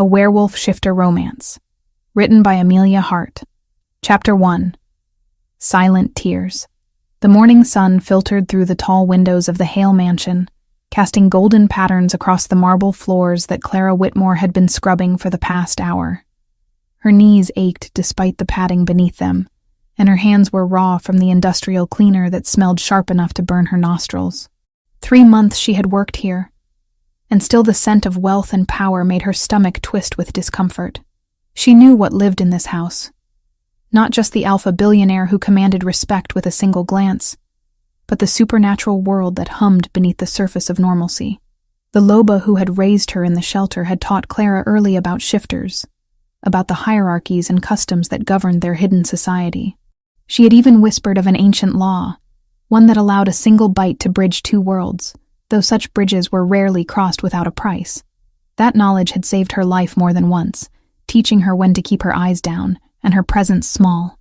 A Werewolf Shifter Romance. Written by Amelia Hart. Chapter 1. Silent Tears. The morning sun filtered through the tall windows of the Hale mansion, casting golden patterns across the marble floors that Clara Whitmore had been scrubbing for the past hour. Her knees ached despite the padding beneath them, and her hands were raw from the industrial cleaner that smelled sharp enough to burn her nostrils. 3 months she had worked here, and still the scent of wealth and power made her stomach twist with discomfort. She knew what lived in this house. Not just the alpha billionaire who commanded respect with a single glance, but the supernatural world that hummed beneath the surface of normalcy. The Loba who had raised her in the shelter had taught Clara early about shifters, about the hierarchies and customs that governed their hidden society. She had even whispered of an ancient law, one that allowed a single bite to bridge 2 worlds, though such bridges were rarely crossed without a price. That knowledge had saved her life more than once, teaching her when to keep her eyes down and her presence small.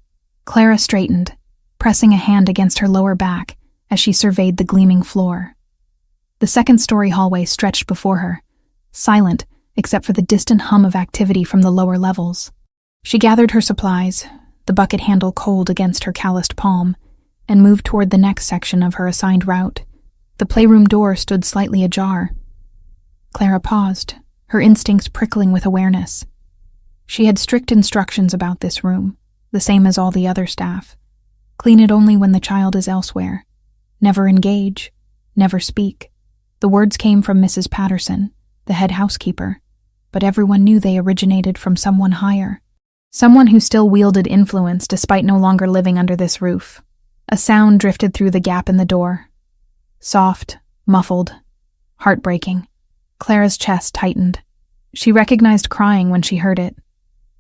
Clara straightened, pressing a hand against her lower back as she surveyed the gleaming floor. The second-story hallway stretched before her, silent except for the distant hum of activity from the lower levels. She gathered her supplies, the bucket handle cold against her calloused palm, and moved toward the next section of her assigned route. The playroom door stood slightly ajar. Clara paused, her instincts prickling with awareness. She had strict instructions about this room, the same as all the other staff. Clean it only when the child is elsewhere. Never engage. Never speak. The words came from Mrs. Patterson, the head housekeeper, but everyone knew they originated from someone higher. Someone who still wielded influence despite no longer living under this roof. A sound drifted through the gap in the door. Soft, muffled, heartbreaking. Clara's chest tightened. She recognized crying when she heard it,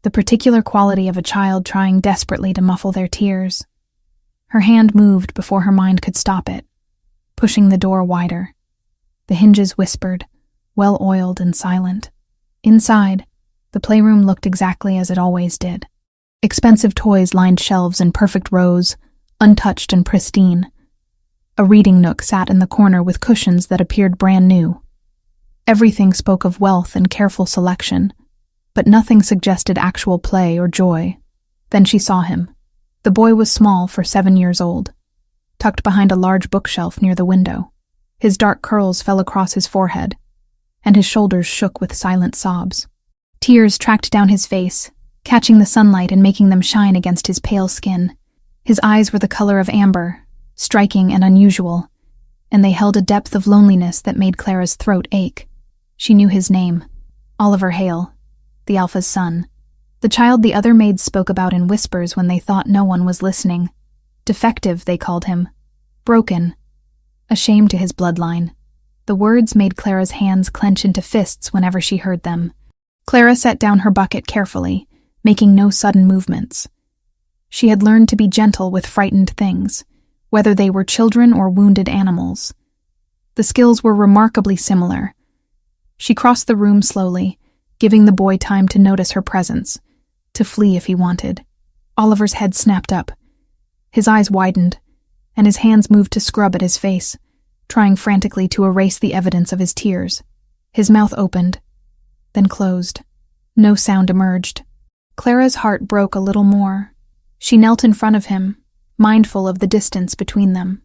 the particular quality of a child trying desperately to muffle their tears. Her hand moved before her mind could stop it, pushing the door wider. The hinges whispered, well-oiled and silent. Inside, the playroom looked exactly as it always did. Expensive toys lined shelves in perfect rows, untouched and pristine. A reading nook sat in the corner with cushions that appeared brand new. Everything spoke of wealth and careful selection, but nothing suggested actual play or joy. Then she saw him. The boy was small for 7 years old, tucked behind a large bookshelf near the window. His dark curls fell across his forehead, and his shoulders shook with silent sobs. Tears tracked down his face, catching the sunlight and making them shine against his pale skin. His eyes were the color of amber, striking and unusual, and they held a depth of loneliness that made Clara's throat ache. She knew his name, Oliver Hale, the Alpha's son, the child the other maids spoke about in whispers when they thought no one was listening. Defective, they called him. Broken. A shame to his bloodline. The words made Clara's hands clench into fists whenever she heard them. Clara set down her bucket carefully, making no sudden movements. She had learned to be gentle with frightened things, whether they were children or wounded animals. The skills were remarkably similar. She crossed the room slowly, giving the boy time to notice her presence, to flee if he wanted. Oliver's head snapped up. His eyes widened, and his hands moved to scrub at his face, trying frantically to erase the evidence of his tears. His mouth opened, then closed. No sound emerged. Clara's heart broke a little more. She knelt in front of him, mindful of the distance between them.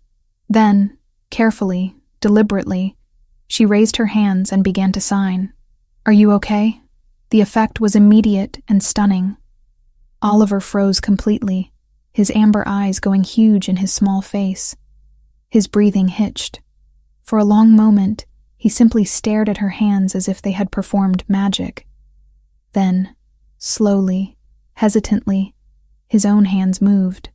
Then, carefully, deliberately, she raised her hands and began to sign. "Are you okay?" The effect was immediate and stunning. Oliver froze completely, his amber eyes going huge in his small face. His breathing hitched. For a long moment, he simply stared at her hands as if they had performed magic. Then, slowly, hesitantly, his own hands moved.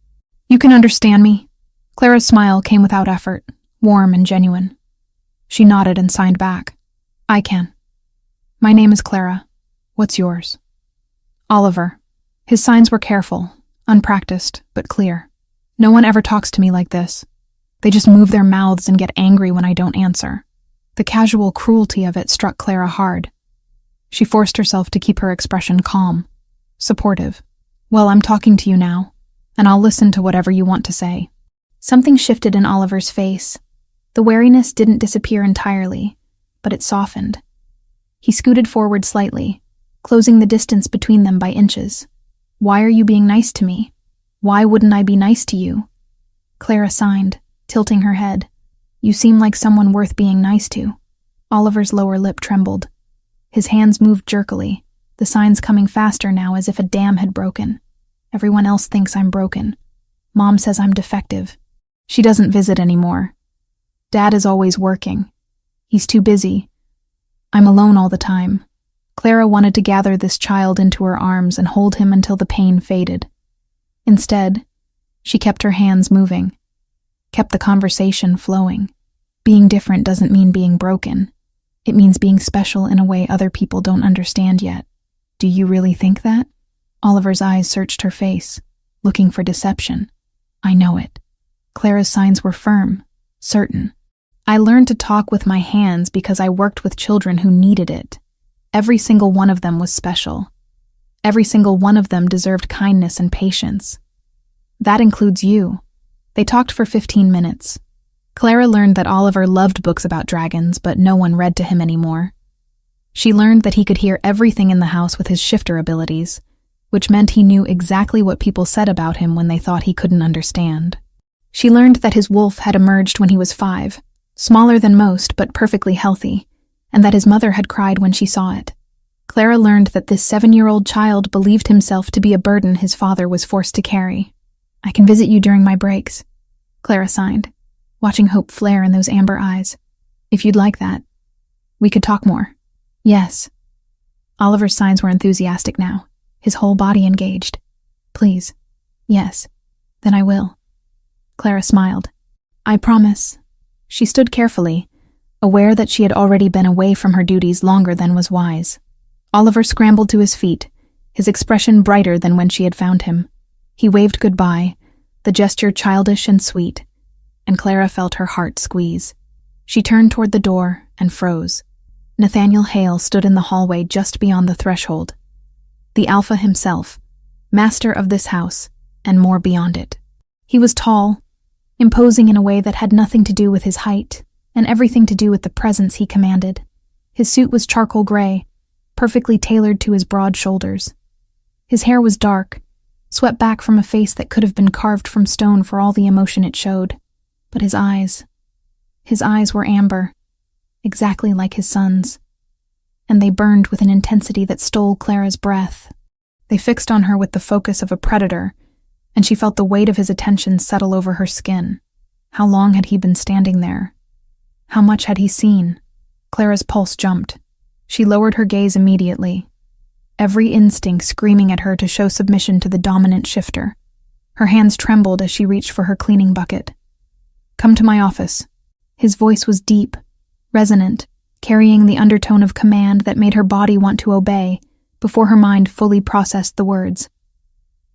"You can understand me." Clara's smile came without effort, warm and genuine. She nodded and signed back. "I can. My name is Clara. What's yours?" "Oliver." His signs were careful, unpracticed, but clear. "No one ever talks to me like this. They just move their mouths and get angry when I don't answer." The casual cruelty of it struck Clara hard. She forced herself to keep her expression calm, supportive. "Well, I'm talking to you now, and I'll listen to whatever you want to say." Something shifted in Oliver's face. The wariness didn't disappear entirely, but it softened. He scooted forward slightly, closing the distance between them by inches. "Why are you being nice to me? Why wouldn't I be nice to you?" Clara signed, tilting her head. "You seem like someone worth being nice to." Oliver's lower lip trembled. His hands moved jerkily, the signs coming faster now as if a dam had broken. "Everyone else thinks I'm broken. Mom says I'm defective. She doesn't visit anymore. Dad is always working. He's too busy. I'm alone all the time." Clara wanted to gather this child into her arms and hold him until the pain faded. Instead, she kept her hands moving, kept the conversation flowing. Being different doesn't mean being broken. It means being special in a way other people don't understand yet. "Do you really think that?" Oliver's eyes searched her face, looking for deception. "I know it." Clara's signs were firm, certain. "I learned to talk with my hands because I worked with children who needed it. Every single one of them was special. Every single one of them deserved kindness and patience. That includes you." They talked for 15 minutes. Clara learned that Oliver loved books about dragons, but no one read to him anymore. She learned that he could hear everything in the house with his shifter abilities, which meant he knew exactly what people said about him when they thought he couldn't understand. She learned that his wolf had emerged when he was 5, smaller than most but perfectly healthy, and that his mother had cried when she saw it. Clara learned that this 7-year-old child believed himself to be a burden his father was forced to carry. "I can visit you during my breaks," Clara signed, watching hope flare in those amber eyes. "If you'd like that. We could talk more." "Yes." Oliver's signs were enthusiastic now, his whole body engaged. "Please. Yes. Then I will." Clara smiled. "I promise." She stood carefully, aware that she had already been away from her duties longer than was wise. Oliver scrambled to his feet, his expression brighter than when she had found him. He waved goodbye, the gesture childish and sweet, and Clara felt her heart squeeze. She turned toward the door and froze. Nathaniel Hale stood in the hallway just beyond the threshold. The Alpha himself, master of this house, and more beyond it. He was tall, imposing in a way that had nothing to do with his height, and everything to do with the presence he commanded. His suit was charcoal gray, perfectly tailored to his broad shoulders. His hair was dark, swept back from a face that could have been carved from stone for all the emotion it showed. But his eyes were amber, exactly like his son's, and they burned with an intensity that stole Clara's breath. They fixed on her with the focus of a predator, and she felt the weight of his attention settle over her skin. How long had he been standing there? How much had he seen? Clara's pulse jumped. She lowered her gaze immediately, every instinct screaming at her to show submission to the dominant shifter. Her hands trembled as she reached for her cleaning bucket. "Come to my office." His voice was deep, resonant, carrying the undertone of command that made her body want to obey before her mind fully processed the words.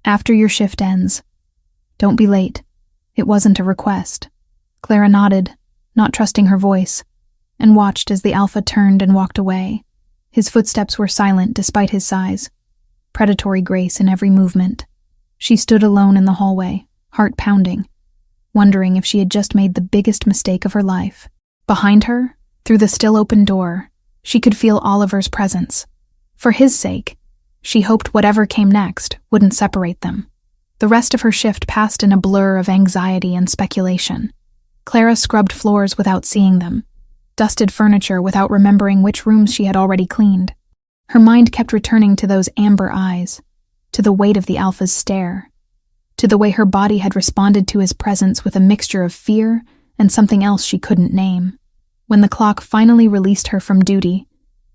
"After your shift ends. Don't be late." It wasn't a request. Clara nodded, not trusting her voice, and watched as the Alpha turned and walked away. His footsteps were silent despite his size, predatory grace in every movement. She stood alone in the hallway, heart pounding, wondering if she had just made the biggest mistake of her life. Behind her, through the still open door, she could feel Oliver's presence. For his sake, she hoped whatever came next wouldn't separate them. The rest of her shift passed in a blur of anxiety and speculation. Clara scrubbed floors without seeing them, dusted furniture without remembering which rooms she had already cleaned. Her mind kept returning to those amber eyes, to the weight of the Alpha's stare, to the way her body had responded to his presence with a mixture of fear and something else she couldn't name. When the clock finally released her from duty,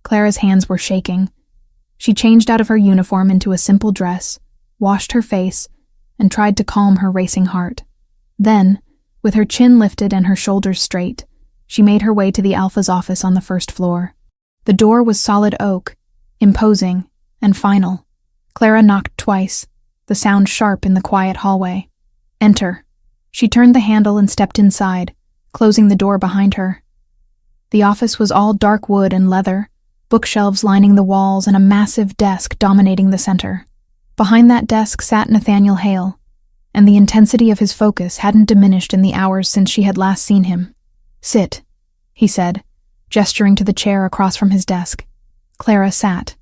Clara's hands were shaking. She changed out of her uniform into a simple dress, washed her face, and tried to calm her racing heart. Then, with her chin lifted and her shoulders straight, she made her way to the Alpha's office on the first floor. The door was solid oak, imposing, and final. Clara knocked twice, the sound sharp in the quiet hallway. "Enter." She turned the handle and stepped inside, closing the door behind her. The office was all dark wood and leather, bookshelves lining the walls and a massive desk dominating the center. Behind that desk sat Nathaniel Hale, and the intensity of his focus hadn't diminished in the hours since she had last seen him. "Sit," he said, gesturing to the chair across from his desk. Clara sat.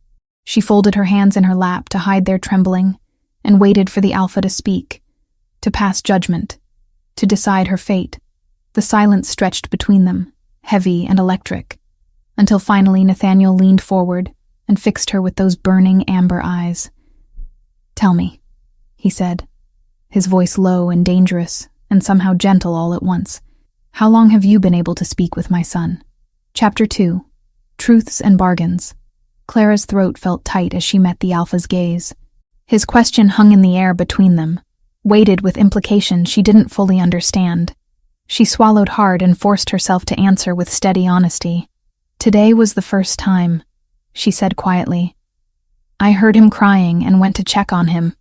She folded her hands in her lap to hide their trembling and waited for the alpha to speak, to pass judgment, to decide her fate. The silence stretched between them, heavy and electric, until finally Nathaniel leaned forward and fixed her with those burning amber eyes. "Tell me," he said, his voice low and dangerous and somehow gentle all at once. "How long have you been able to speak with my son?" Chapter 2. Truths and Bargains. Clara's throat felt tight as she met the alpha's gaze. His question hung in the air between them, weighted with implications she didn't fully understand. She swallowed hard and forced herself to answer with steady honesty. "Today was the first time," she said quietly. "I heard him crying and went to check on him.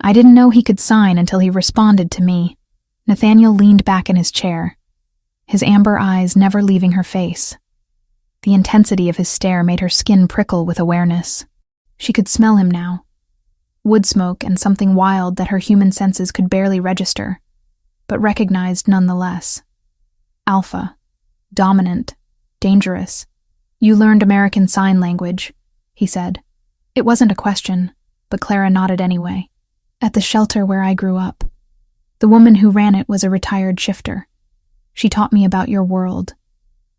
I didn't know he could sign until he responded to me." Nathaniel leaned back in his chair, his amber eyes never leaving her face. The intensity of his stare made her skin prickle with awareness. She could smell him now. Wood smoke and something wild that her human senses could barely register, but recognized nonetheless. Alpha. Dominant. Dangerous. "You learned American Sign Language," he said. It wasn't a question, but Clara nodded anyway. "At the shelter where I grew up. The woman who ran it was a retired shifter. She taught me about your world,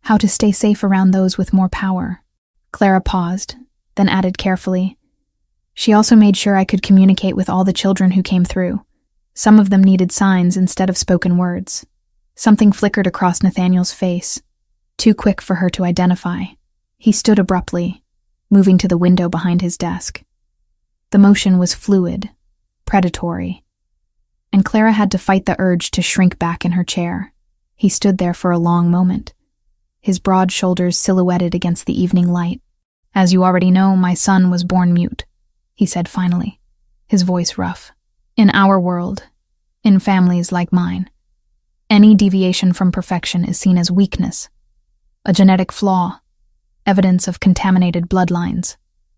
how to stay safe around those with more power." Clara paused, then added carefully, "She also made sure I could communicate with all the children who came through. Some of them needed signs instead of spoken words." Something flickered across Nathaniel's face, too quick for her to identify. He stood abruptly, moving to the window behind his desk. The motion was fluid, predatory, and Clara had to fight the urge to shrink back in her chair. He stood there for a long moment, his broad shoulders silhouetted against the evening light. "As you already know, my son was born mute," he said finally, his voice rough. "In our world, in families like mine, any deviation from perfection is seen as weakness, a genetic flaw, evidence of contaminated bloodlines."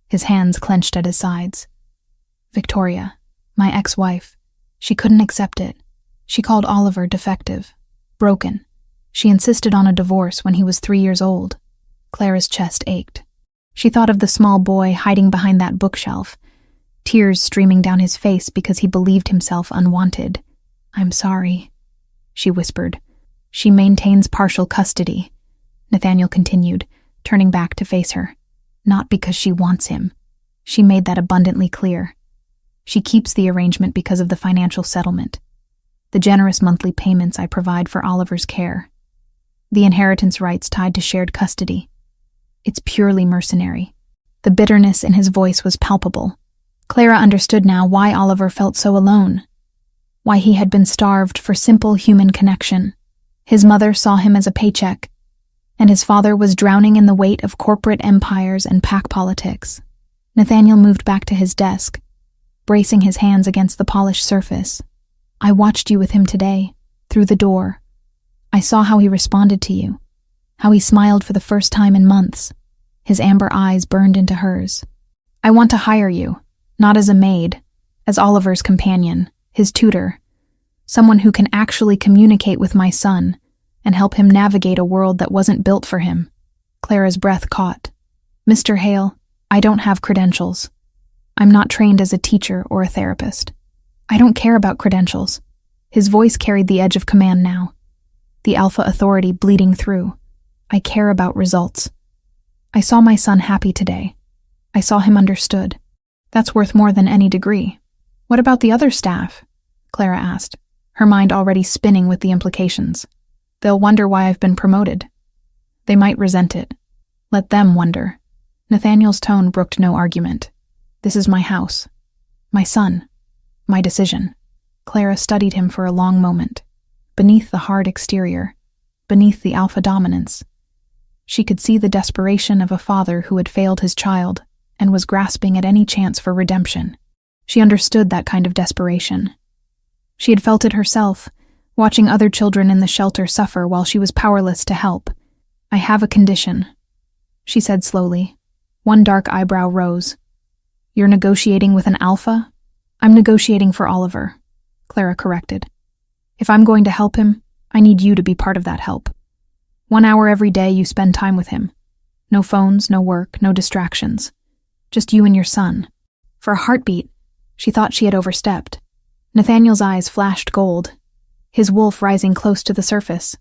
His hands clenched at his sides. "Victoria, my ex-wife, she couldn't accept it. She called Oliver defective, broken. She insisted on a divorce when he was 3 years old." Clara's chest ached. She thought of the small boy hiding behind that bookshelf, tears streaming down his face because he believed himself unwanted. "I'm sorry," she whispered. "She maintains partial custody," Nathaniel continued, turning back to face her. "Not because she wants him. She made that abundantly clear. She keeps the arrangement because of the financial settlement, the generous monthly payments I provide for Oliver's care, the inheritance rights tied to shared custody. It's purely mercenary." The bitterness in his voice was palpable. Clara understood now why Oliver felt so alone, why he had been starved for simple human connection. His mother saw him as a paycheck, and his father was drowning in the weight of corporate empires and pack politics. Nathaniel moved back to his desk, bracing his hands against the polished surface. "I watched you with him today, through the door. I saw how he responded to you, how he smiled for the first time in months." His amber eyes burned into hers. "I want to hire you, not as a maid, as Oliver's companion, his tutor, someone who can actually communicate with my son and help him navigate a world that wasn't built for him." Clara's breath caught. "Mr. Hale, I don't have credentials. I'm not trained as a teacher or a therapist. I don't care about credentials." His voice carried the edge of command now, the alpha authority bleeding through. "I care about results. I saw my son happy today. I saw him understood. That's worth more than any degree." "What about the other staff?" Clara asked, her mind already spinning with the implications. "They'll wonder why I've been promoted. They might resent it. Let them wonder." Nathaniel's tone brooked no argument. "This is my house, my son, my decision." Clara studied him for a long moment. Beneath the hard exterior, beneath the alpha dominance, she could see the desperation of a father who had failed his child and was grasping at any chance for redemption. She understood that kind of desperation. She had felt it herself, watching other children in the shelter suffer while she was powerless to help. "I have a condition," she said slowly. One dark eyebrow rose. "You're negotiating with an alpha?" "I'm negotiating for Oliver," Clara corrected. "If I'm going to help him, I need you to be part of that help. 1 hour every day you spend time with him. No phones, no work, no distractions. Just you and your son. For a heartbeat, she thought she had overstepped. Nathaniel's eyes flashed gold, his wolf rising close to the surface.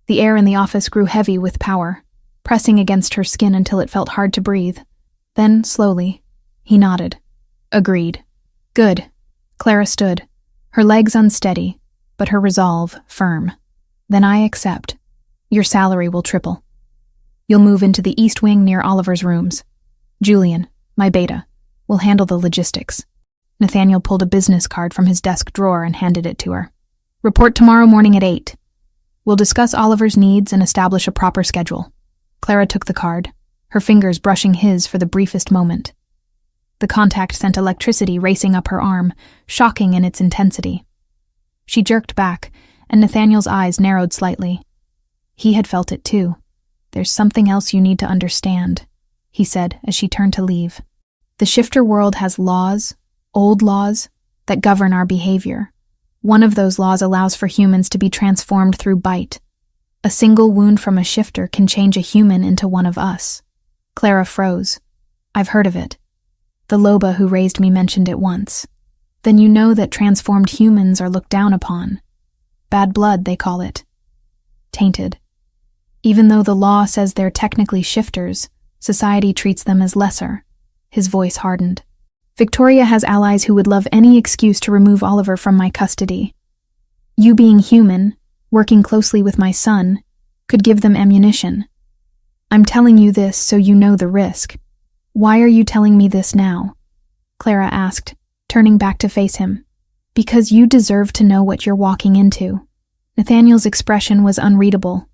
The air in the office grew heavy with power, pressing against her skin until it felt hard to breathe. Then, slowly, he nodded. Agreed. Good. Clara stood, her legs unsteady, but her resolve firm. Then I accept. Your salary will triple. You'll move into the East Wing near Oliver's rooms. Julian, my beta, will handle the logistics. Nathaniel pulled a business card from his desk drawer and handed it to her. Report tomorrow morning at 8. We'll discuss Oliver's needs and establish a proper schedule. Clara took the card, her fingers brushing his for the briefest moment. The contact sent electricity racing up her arm, shocking in its intensity. She jerked back, and Nathaniel's eyes narrowed slightly. He had felt it too. There's something else you need to understand, he said as she turned to leave. The shifter world has laws, old laws, that govern our behavior. One of those laws allows for humans to be transformed through bite. A single wound from a shifter can change a human into one of us. Clara froze. I've heard of it. The Loba who raised me mentioned it once. Then you know that transformed humans are looked down upon. Bad blood, they call it. Tainted. Even though the law says they're technically shifters, society treats them as lesser. His voice hardened. Victoria has allies who would love any excuse to remove Oliver from my custody. You being human, working closely with my son, could give them ammunition. I'm telling you this so you know the risk. Why are you telling me this now? Clara asked, turning back to face him. Because you deserve to know what you're walking into. Nathaniel's expression was unreadable.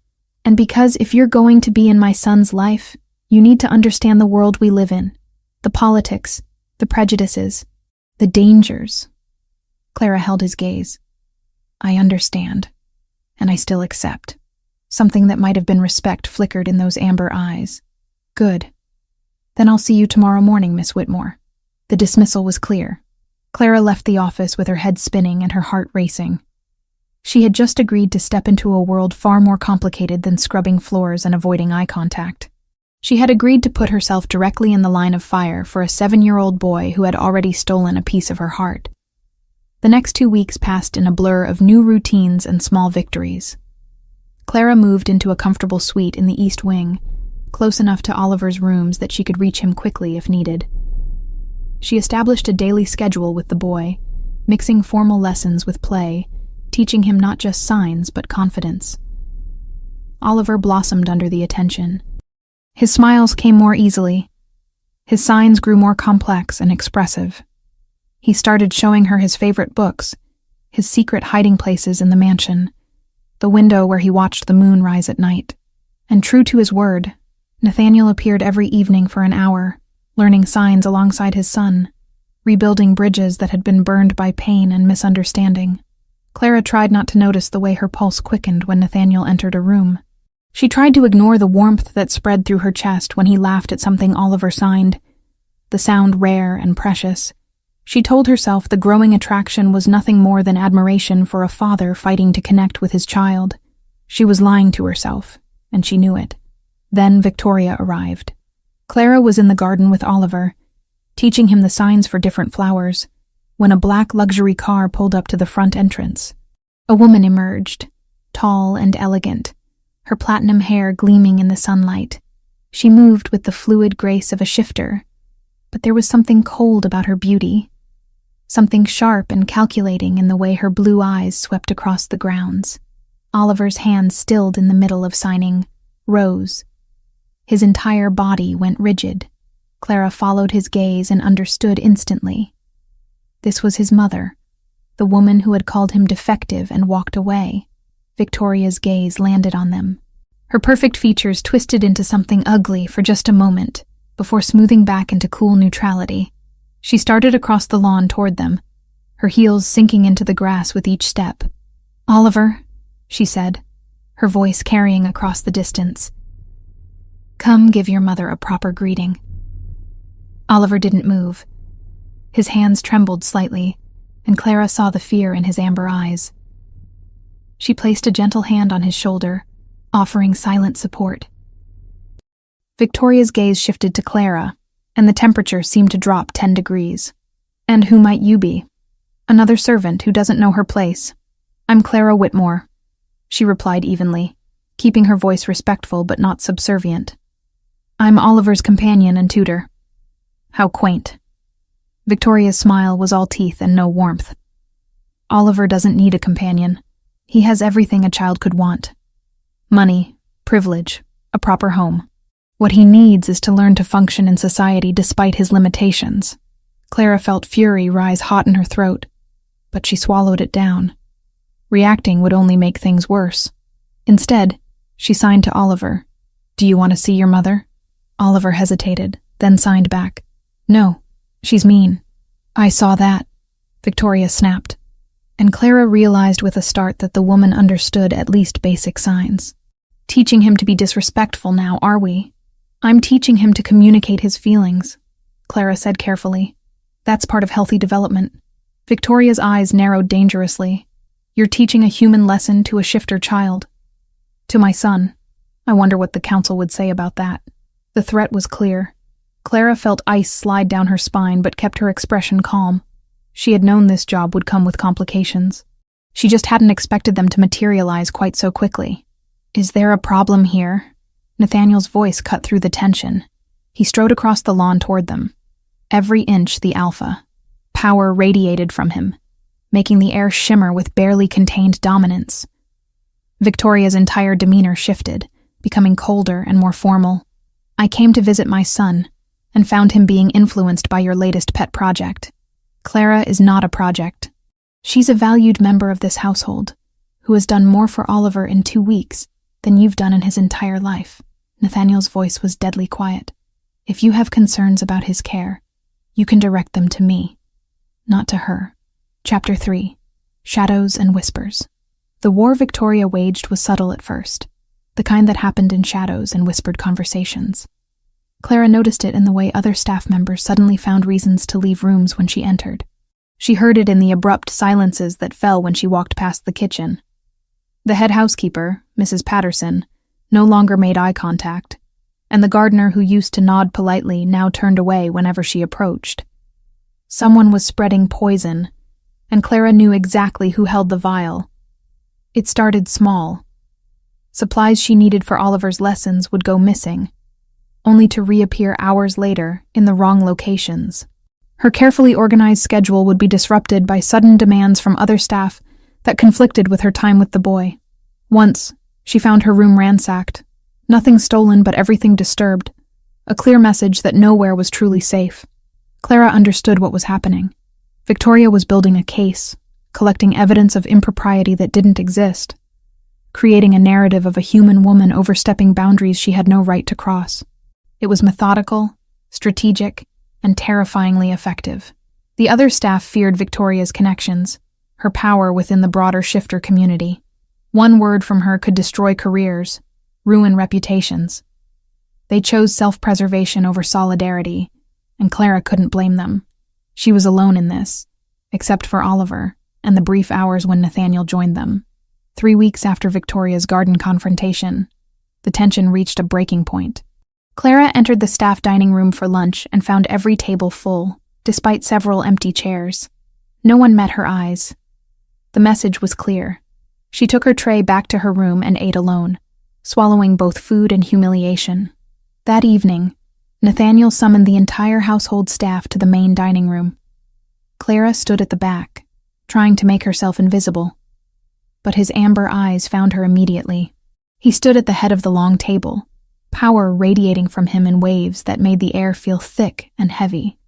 And because if you're going to be in my son's life, you need to understand the world we live in. The politics, the prejudices, the dangers. Clara held his gaze. I understand, and I still accept. Something that might have been respect flickered in those amber eyes. Good. Then I'll see you tomorrow morning, Miss Whitmore. The dismissal was clear. Clara left the office with her head spinning and her heart racing. She had just agreed to step into a world far more complicated than scrubbing floors and avoiding eye contact. She had agreed to put herself directly in the line of fire for a 7-year-old boy who had already stolen a piece of her heart. The next 2 weeks passed in a blur of new routines and small victories. Clara moved into a comfortable suite in the East Wing, close enough to Oliver's rooms that she could reach him quickly if needed. She established a daily schedule with the boy, mixing formal lessons with play, teaching him not just signs but confidence. Oliver blossomed under the attention. His smiles came more easily. His signs grew more complex and expressive. He started showing her his favorite books, his secret hiding places in the mansion, the window where he watched the moon rise at night. And true to his word, Nathaniel appeared every evening for an hour, learning signs alongside his son, rebuilding bridges that had been burned by pain and misunderstanding. Clara tried not to notice the way her pulse quickened when Nathaniel entered a room. She tried to ignore the warmth that spread through her chest when he laughed at something Oliver signed, the sound rare and precious. She told herself the growing attraction was nothing more than admiration for a father fighting to connect with his child. She was lying to herself, and she knew it. Then Victoria arrived. Clara was in the garden with Oliver, teaching him the signs for different flowers, when a black luxury car pulled up to the front entrance. A woman emerged, tall and elegant, her platinum hair gleaming in the sunlight. She moved with the fluid grace of a shifter, but there was something cold about her beauty, something sharp and calculating in the way her blue eyes swept across the grounds. Oliver's hand stilled in the middle of signing, rose. His entire body went rigid. Clara followed his gaze and understood instantly. This was his mother, the woman who had called him defective and walked away. Victoria's gaze landed on them. Her perfect features twisted into something ugly for just a moment, before smoothing back into cool neutrality. She started across the lawn toward them, her heels sinking into the grass with each step. "Oliver," she said, her voice carrying across the distance. "Come give your mother a proper greeting." Oliver didn't move. His hands trembled slightly, and Clara saw the fear in his amber eyes. She placed a gentle hand on his shoulder, offering silent support. Victoria's gaze shifted to Clara, and the temperature seemed to drop 10 degrees. "And who might you be?" "Another servant who doesn't know her place. I'm Clara Whitmore," she replied evenly, keeping her voice respectful but not subservient. "I'm Oliver's companion and tutor." How quaint. Victoria's smile was all teeth and no warmth. "Oliver doesn't need a companion. He has everything a child could want. Money, privilege, a proper home. What he needs is to learn to function in society despite his limitations." Clara felt fury rise hot in her throat, but she swallowed it down. Reacting would only make things worse. Instead, she signed to Oliver. "Do you want to see your mother?" Oliver hesitated, then signed back. "No, she's mean." "I saw that," Victoria snapped, and Clara realized with a start that the woman understood at least basic signs. "Teaching him to be disrespectful now, are we?" "I'm teaching him to communicate his feelings," Clara said carefully. "That's part of healthy development." Victoria's eyes narrowed dangerously. "You're teaching a human lesson to a shifter child." "To my son. I wonder what the council would say about that." The threat was clear. Clara felt ice slide down her spine but kept her expression calm. She had known this job would come with complications. She just hadn't expected them to materialize quite so quickly. "Is there a problem here?" Nathaniel's voice cut through the tension. He strode across the lawn toward them. Every inch the alpha. Power radiated from him, making the air shimmer with barely contained dominance. Victoria's entire demeanor shifted, becoming colder and more formal. "I came to visit my son, and found him being influenced by your latest pet project." Clara is not a project. She's a valued member of this household, who has done more for Oliver in 2 weeks than you've done in his entire life. Nathaniel's voice was deadly quiet. "If you have concerns about his care, you can direct them to me, not to her." Chapter 3. Shadows and Whispers. The war Victoria waged was subtle at first, the kind that happened in shadows and whispered conversations. Clara noticed it in the way other staff members suddenly found reasons to leave rooms when she entered. She heard it in the abrupt silences that fell when she walked past the kitchen. The head housekeeper, Mrs. Patterson, no longer made eye contact, and the gardener who used to nod politely now turned away whenever she approached. Someone was spreading poison, and Clara knew exactly who held the vial. It started small. Supplies she needed for Oliver's lessons would go missing, only to reappear hours later in the wrong locations. Her carefully organized schedule would be disrupted by sudden demands from other staff that conflicted with her time with the boy. Once, she found her room ransacked. Nothing stolen but everything disturbed. A clear message that nowhere was truly safe. Clara understood what was happening. Victoria was building a case, collecting evidence of impropriety that didn't exist, creating a narrative of a human woman overstepping boundaries she had no right to cross. It was methodical, strategic, and terrifyingly effective. The other staff feared Victoria's connections, her power within the broader shifter community. One word from her could destroy careers, ruin reputations. They chose self-preservation over solidarity, and Clara couldn't blame them. She was alone in this, except for Oliver and the brief hours when Nathaniel joined them. 3 weeks after Victoria's garden confrontation, the tension reached a breaking point. Clara entered the staff dining room for lunch and found every table full, despite several empty chairs. No one met her eyes. The message was clear. She took her tray back to her room and ate alone, swallowing both food and humiliation. That evening, Nathaniel summoned the entire household staff to the main dining room. Clara stood at the back, trying to make herself invisible, but his amber eyes found her immediately. He stood at the head of the long table, power radiating from him in waves that made the air feel thick and heavy.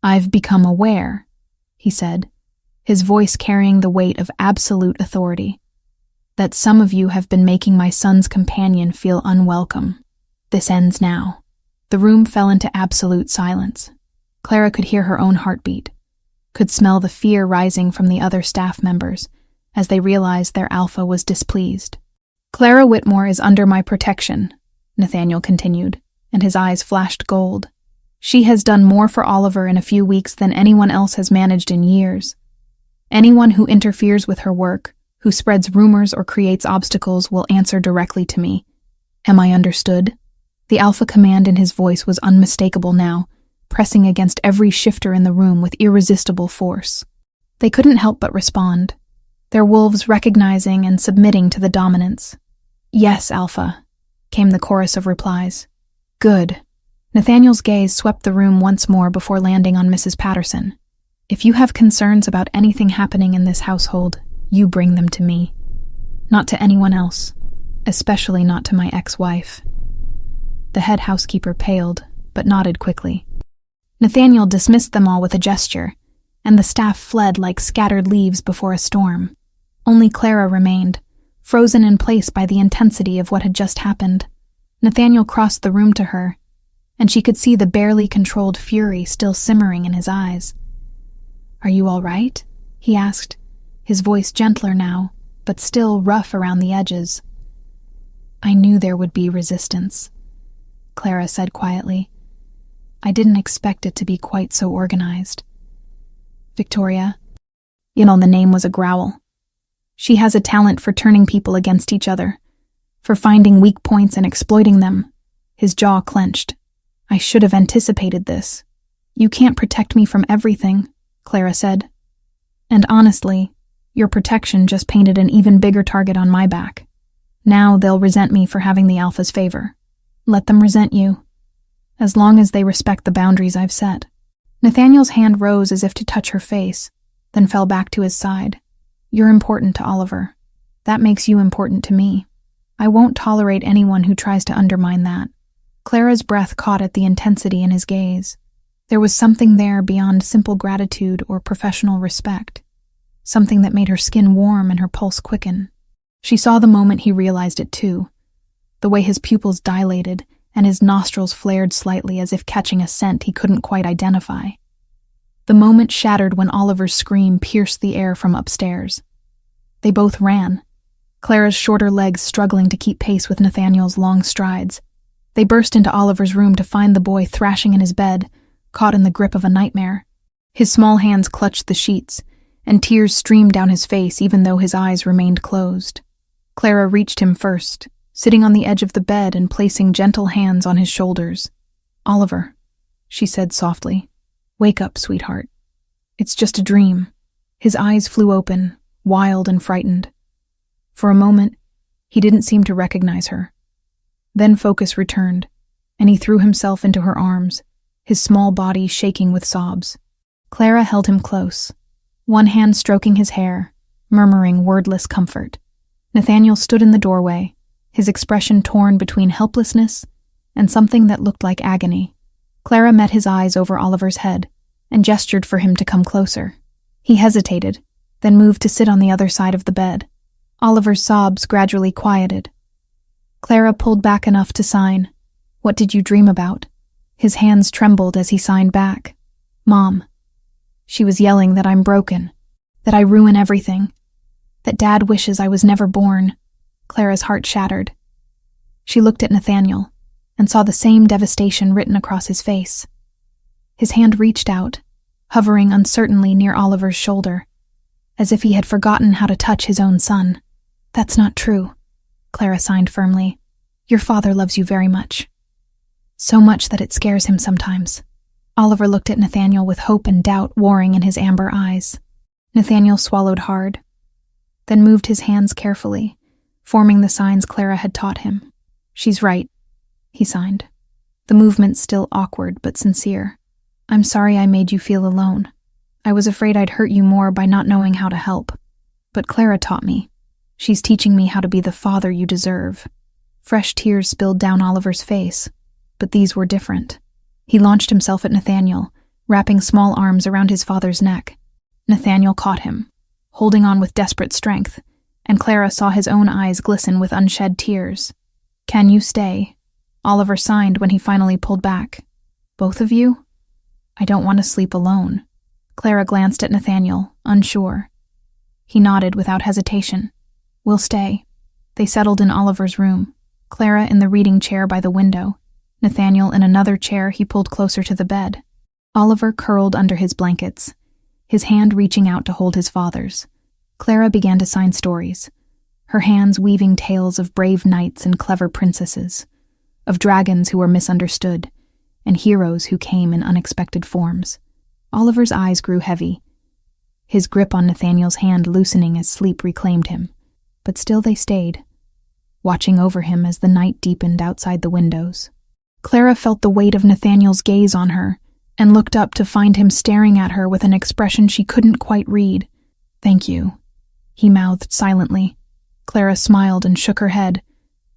"I've become aware," he said, his voice carrying the weight of absolute authority, "that some of you have been making my son's companion feel unwelcome. This ends now." The room fell into absolute silence. Clara could hear her own heartbeat, could smell the fear rising from the other staff members as they realized their alpha was displeased. "Clara Whitmore is under my protection," Nathaniel continued, and his eyes flashed gold. "She has done more for Oliver in a few weeks than anyone else has managed in years. Anyone who interferes with her work, who spreads rumors or creates obstacles, will answer directly to me. Am I understood?" The alpha command in his voice was unmistakable now, pressing against every shifter in the room with irresistible force. They couldn't help but respond, their wolves recognizing and submitting to the dominance. "Yes, Alpha," came the chorus of replies. "Good." Nathaniel's gaze swept the room once more before landing on Mrs. Patterson. "If you have concerns about anything happening in this household, you bring them to me. Not to anyone else, especially not to my ex-wife." The head housekeeper paled, but nodded quickly. Nathaniel dismissed them all with a gesture, and the staff fled like scattered leaves before a storm. Only Clara remained, frozen in place by the intensity of what had just happened. Nathaniel crossed the room to her, and she could see the barely controlled fury still simmering in his eyes. "Are you all right?" he asked, his voice gentler now, but still rough around the edges. "I knew there would be resistance," Clara said quietly. "I didn't expect it to be quite so organized." "Victoria?" The name was a growl. "She has a talent for turning people against each other, for finding weak points and exploiting them." His jaw clenched. "I should have anticipated this. You can't protect me from everything," Clara said. "And honestly, your protection just painted an even bigger target on my back. Now they'll resent me for having the Alpha's favor. Let them resent you, as long as they respect the boundaries I've set." Nathaniel's hand rose as if to touch her face, then fell back to his side. "You're important to Oliver. That makes you important to me. I won't tolerate anyone who tries to undermine that." Clara's breath caught at the intensity in his gaze. There was something there beyond simple gratitude or professional respect, something that made her skin warm and her pulse quicken. She saw the moment he realized it too, the way his pupils dilated and his nostrils flared slightly as if catching a scent he couldn't quite identify. The moment shattered when Oliver's scream pierced the air from upstairs. They both ran, Clara's shorter legs struggling to keep pace with Nathaniel's long strides. They burst into Oliver's room to find the boy thrashing in his bed, caught in the grip of a nightmare. His small hands clutched the sheets, and tears streamed down his face even though his eyes remained closed. Clara reached him first, sitting on the edge of the bed and placing gentle hands on his shoulders. "Oliver," she said softly, "wake up, sweetheart. It's just a dream." His eyes flew open, wild and frightened. For a moment, he didn't seem to recognize her. Then focus returned, and he threw himself into her arms, his small body shaking with sobs. Clara held him close, one hand stroking his hair, murmuring wordless comfort. Nathaniel stood in the doorway, his expression torn between helplessness and something that looked like agony. Clara met his eyes over Oliver's head and gestured for him to come closer. He hesitated, then moved to sit on the other side of the bed. Oliver's sobs gradually quieted. Clara pulled back enough to sign, "What did you dream about?" His hands trembled as he signed back, "Mom." She was yelling that I'm broken, that I ruin everything, that Dad wishes I was never born. Clara's heart shattered. She looked at Nathaniel and saw the same devastation written across his face. His hand reached out, hovering uncertainly near Oliver's shoulder, as if he had forgotten how to touch his own son. "That's not true," Clara signed firmly. "Your father loves you very much. So much that it scares him sometimes." Oliver looked at Nathaniel with hope and doubt warring in his amber eyes. Nathaniel swallowed hard, then moved his hands carefully, forming the signs Clara had taught him. "She's right," he signed, the movement still awkward but sincere. "I'm sorry I made you feel alone. I was afraid I'd hurt you more by not knowing how to help. But Clara taught me. She's teaching me how to be the father you deserve." Fresh tears spilled down Oliver's face, but these were different. He launched himself at Nathaniel, wrapping small arms around his father's neck. Nathaniel caught him, holding on with desperate strength, and Clara saw his own eyes glisten with unshed tears. "Can you stay?" Oliver signed when he finally pulled back. "Both of you? I don't want to sleep alone." Clara glanced at Nathaniel, unsure. He nodded without hesitation. "We'll stay." They settled in Oliver's room, Clara in the reading chair by the window, Nathaniel in another chair he pulled closer to the bed. Oliver curled under his blankets, his hand reaching out to hold his father's. Clara began to sign stories, her hands weaving tales of brave knights and clever princesses, of dragons who were misunderstood, and heroes who came in unexpected forms. Oliver's eyes grew heavy, his grip on Nathaniel's hand loosening as sleep reclaimed him. But still they stayed, watching over him as the night deepened outside the windows. Clara felt the weight of Nathaniel's gaze on her and looked up to find him staring at her with an expression she couldn't quite read. "Thank you," he mouthed silently. Clara smiled and shook her head,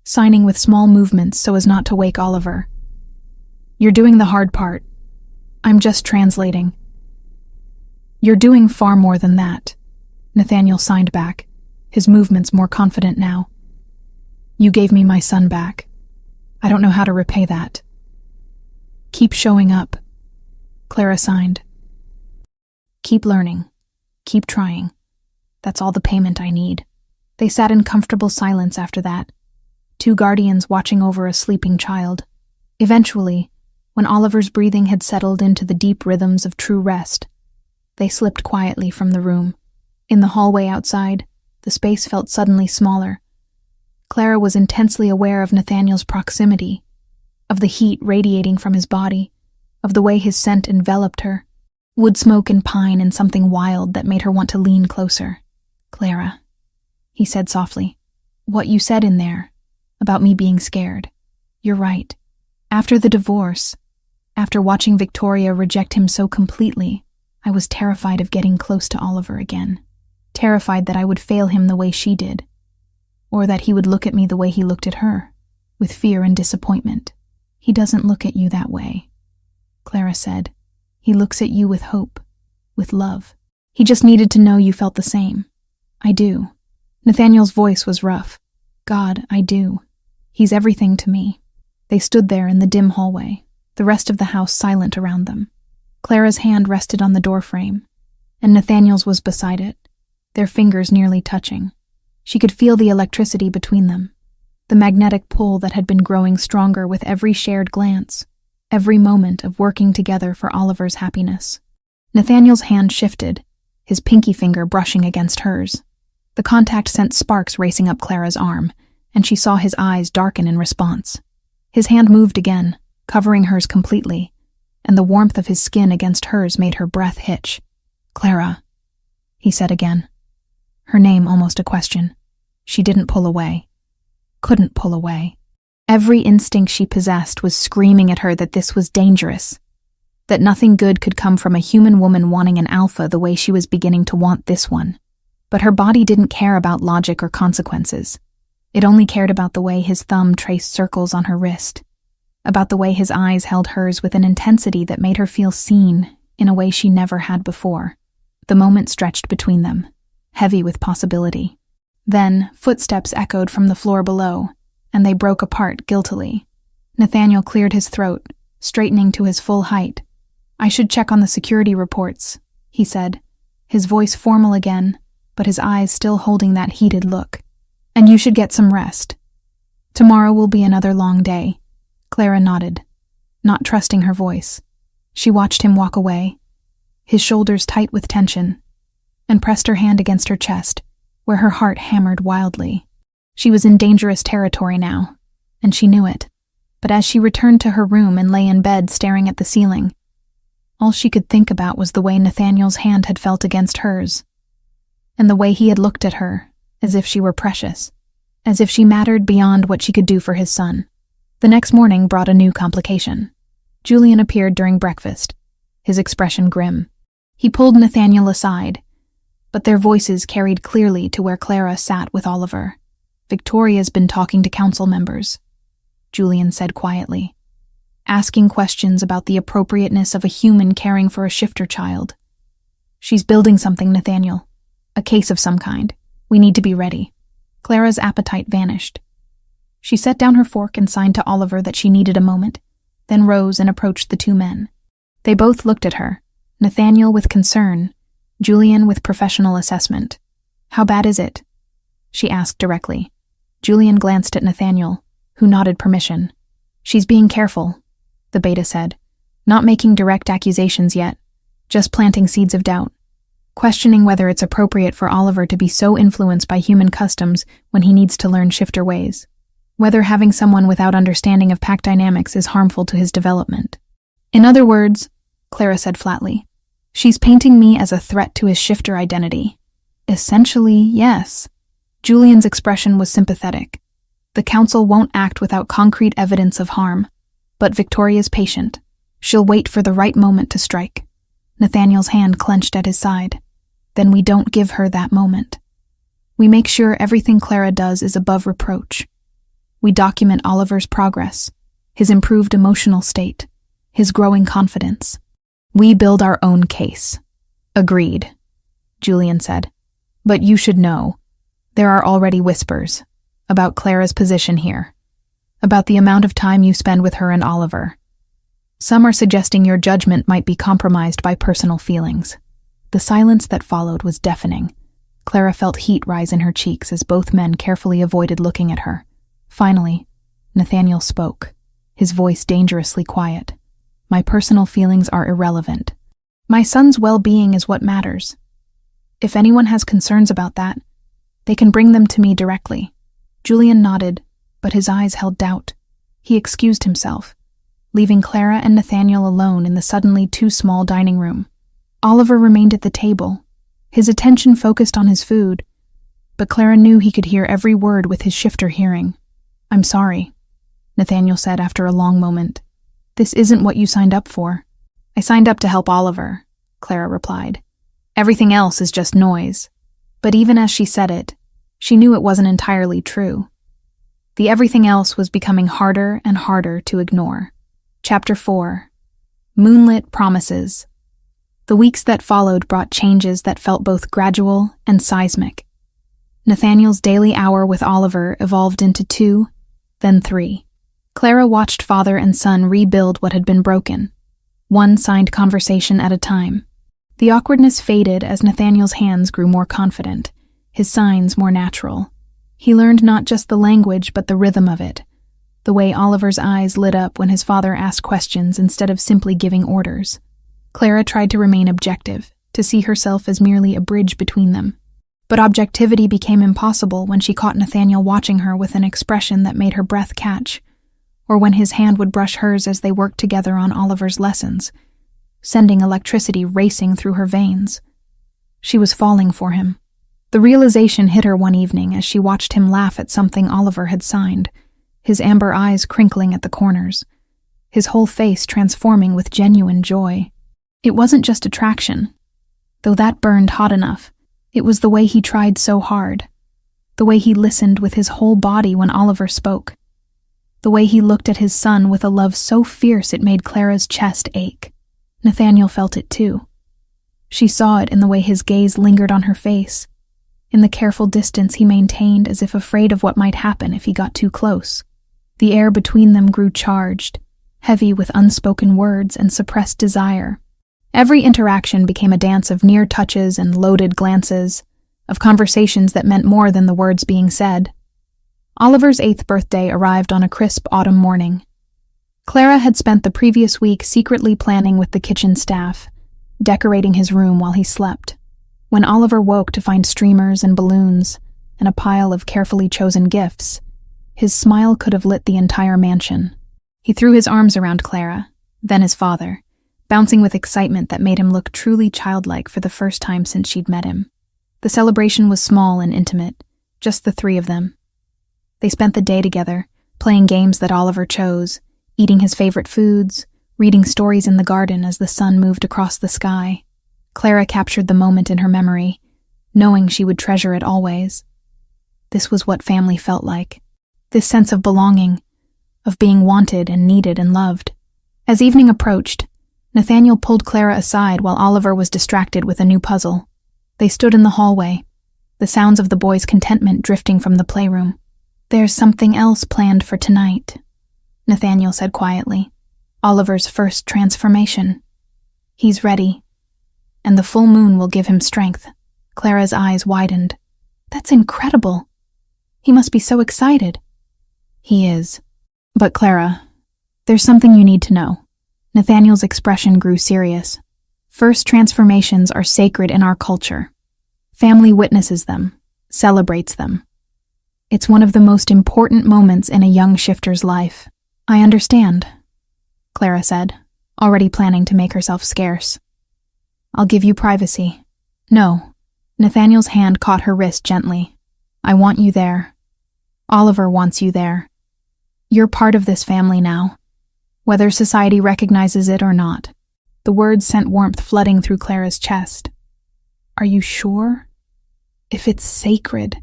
signing with small movements so as not to wake Oliver. "You're doing the hard part. I'm just translating." "You're doing far more than that," Nathaniel signed back, his movements more confident now. "You gave me my son back. I don't know how to repay that." "Keep showing up," Clara signed. "Keep learning. Keep trying. That's all the payment I need." They sat in comfortable silence after that, two guardians watching over a sleeping child. Eventually, when Oliver's breathing had settled into the deep rhythms of true rest, they slipped quietly from the room. In the hallway outside, the space felt suddenly smaller. Clara was intensely aware of Nathaniel's proximity, of the heat radiating from his body, of the way his scent enveloped her, wood smoke and pine and something wild that made her want to lean closer. "Clara," he said softly, "what you said in there, about me being scared, you're right. After the divorce, after watching Victoria reject him so completely, I was terrified of getting close to Oliver again. Terrified that I would fail him the way she did, or that he would look at me the way he looked at her, with fear and disappointment. He doesn't look at you that way," Clara said. "He looks at you with hope, with love. He just needed to know you felt the same." "I do." Nathaniel's voice was rough. "God, I do. He's everything to me." They stood there in the dim hallway, the rest of the house silent around them. Clara's hand rested on the doorframe, and Nathaniel's was beside it, their fingers nearly touching. She could feel the electricity between them, the magnetic pull that had been growing stronger with every shared glance, every moment of working together for Oliver's happiness. Nathaniel's hand shifted, his pinky finger brushing against hers. The contact sent sparks racing up Clara's arm, and she saw his eyes darken in response. His hand moved again, covering hers completely, and the warmth of his skin against hers made her breath hitch. "Clara," he said again, her name almost a question. She didn't pull away. Couldn't pull away. Every instinct she possessed was screaming at her that this was dangerous, that nothing good could come from a human woman wanting an alpha the way she was beginning to want this one. But her body didn't care about logic or consequences. It only cared about the way his thumb traced circles on her wrist, about the way his eyes held hers with an intensity that made her feel seen in a way she never had before. The moment stretched between them, heavy with possibility. Then, footsteps echoed from the floor below, and they broke apart guiltily. Nathaniel cleared his throat, straightening to his full height. "I should check on the security reports," he said, his voice formal again, but his eyes still holding that heated look. "And you should get some rest. Tomorrow will be another long day." Clara nodded, not trusting her voice. She watched him walk away, his shoulders tight with tension, and pressed her hand against her chest, where her heart hammered wildly. She was in dangerous territory now, and she knew it. But as she returned to her room and lay in bed staring at the ceiling, all she could think about was the way Nathaniel's hand had felt against hers, and the way he had looked at her, as if she were precious, as if she mattered beyond what she could do for his son. The next morning brought a new complication. Julian appeared during breakfast, his expression grim. He pulled Nathaniel aside, but their voices carried clearly to where Clara sat with Oliver. "Victoria's been talking to council members," Julian said quietly, "asking questions about the appropriateness of a human caring for a shifter child. She's building something, Nathaniel. A case of some kind. We need to be ready." Clara's appetite vanished. She set down her fork and signed to Oliver that she needed a moment, then rose and approached the two men. They both looked at her, Nathaniel with concern, Julian with professional assessment. "How bad is it?" she asked directly. Julian glanced at Nathaniel, who nodded permission. "She's being careful," the beta said, "not making direct accusations yet, just planting seeds of doubt, questioning whether it's appropriate for Oliver to be so influenced by human customs when he needs to learn shifter ways, whether having someone without understanding of pack dynamics is harmful to his development." In other words, Clara said flatly, she's painting me as a threat to his shifter identity. Essentially, yes. Julian's expression was sympathetic. The council won't act without concrete evidence of harm, but Victoria's patient. She'll wait for the right moment to strike. Nathaniel's hand clenched at his side. Then we don't give her that moment. We make sure everything Clara does is above reproach. We document Oliver's progress, his improved emotional state, his growing confidence. We build our own case. Agreed, Julian said. But you should know, there are already whispers about Clara's position here, about the amount of time you spend with her and Oliver. Some are suggesting your judgment might be compromised by personal feelings. The silence that followed was deafening. Clara felt heat rise in her cheeks as both men carefully avoided looking at her. Finally, Nathaniel spoke, his voice dangerously quiet. My personal feelings are irrelevant. My son's well-being is what matters. If anyone has concerns about that, they can bring them to me directly. Julian nodded, but his eyes held doubt. He excused himself, leaving Clara and Nathaniel alone in the suddenly too small dining room. Oliver remained at the table, his attention focused on his food, but Clara knew he could hear every word with his shifter hearing. I'm sorry, Nathaniel said after a long moment. This isn't what you signed up for. I signed up to help Oliver, Clara replied. Everything else is just noise. But even as she said it, she knew it wasn't entirely true. The everything else was becoming harder and harder to ignore. Chapter 4. Moonlit Promises. The weeks that followed brought changes that felt both gradual and seismic. Nathaniel's daily hour with Oliver evolved into 2, then 3. Clara watched father and son rebuild what had been broken, one signed conversation at a time. The awkwardness faded as Nathaniel's hands grew more confident, his signs more natural. He learned not just the language but the rhythm of it, the way Oliver's eyes lit up when his father asked questions instead of simply giving orders. Clara tried to remain objective, to see herself as merely a bridge between them. But objectivity became impossible when she caught Nathaniel watching her with an expression that made her breath catch, or when his hand would brush hers as they worked together on Oliver's lessons, sending electricity racing through her veins. She was falling for him. The realization hit her one evening as she watched him laugh at something Oliver had signed, his amber eyes crinkling at the corners, his whole face transforming with genuine joy. It wasn't just attraction, though that burned hot enough. It was the way he tried so hard, the way he listened with his whole body when Oliver spoke, the way he looked at his son with a love so fierce it made Clara's chest ache. Nathaniel felt it too. She saw it in the way his gaze lingered on her face, in the careful distance he maintained as if afraid of what might happen if he got too close. The air between them grew charged, heavy with unspoken words and suppressed desire. Every interaction became a dance of near touches and loaded glances, of conversations that meant more than the words being said. Oliver's 8th birthday arrived on a crisp autumn morning. Clara had spent the previous week secretly planning with the kitchen staff, decorating his room while he slept. When Oliver woke to find streamers and balloons and a pile of carefully chosen gifts, his smile could have lit the entire mansion. He threw his arms around Clara, then his father, bouncing with excitement that made him look truly childlike for the first time since she'd met him. The celebration was small and intimate, just the 3 of them. They spent the day together, playing games that Oliver chose, eating his favorite foods, reading stories in the garden as the sun moved across the sky. Clara captured the moment in her memory, knowing she would treasure it always. This was what family felt like. This sense of belonging, of being wanted and needed and loved. As evening approached, Nathaniel pulled Clara aside while Oliver was distracted with a new puzzle. They stood in the hallway, the sounds of the boys' contentment drifting from the playroom. There's something else planned for tonight, Nathaniel said quietly. Oliver's first transformation. He's ready, and the full moon will give him strength. Clara's eyes widened. That's incredible. He must be so excited. He is. But Clara, there's something you need to know. Nathaniel's expression grew serious. First transformations are sacred in our culture. Family witnesses them, celebrates them. It's one of the most important moments in a young shifter's life. I understand, Clara said, already planning to make herself scarce. "I'll give you privacy." "No." Nathaniel's hand caught her wrist gently. "I want you there. Oliver wants you there. You're part of this family now, whether society recognizes it or not." The words sent warmth flooding through Clara's chest. "Are you sure? If it's sacred."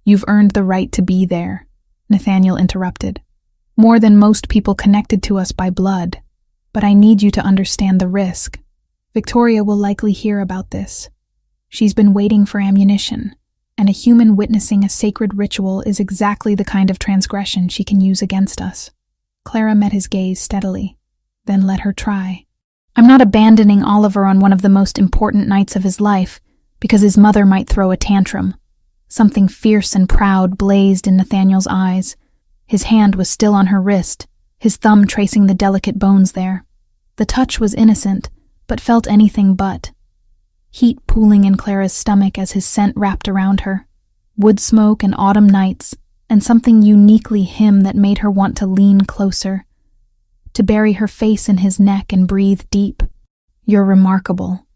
"You've earned the right to be there," Nathaniel interrupted. "More than most people connected to us by blood. But I need you to understand the risk. Victoria will likely hear about this. She's been waiting for ammunition, and a human witnessing a sacred ritual is exactly the kind of transgression she can use against us." Clara met his gaze steadily, then let her try. "I'm not abandoning Oliver on one of the most important nights of his life because his mother might throw a tantrum." Something fierce and proud blazed in Nathaniel's eyes. His hand was still on her wrist, his thumb tracing the delicate bones there. The touch was innocent, but felt anything but. Heat pooling in Clara's stomach as his scent wrapped around her. Wood smoke and autumn nights, and something uniquely him that made her want to lean closer, to bury her face in his neck and breathe deep. "You're remarkable,"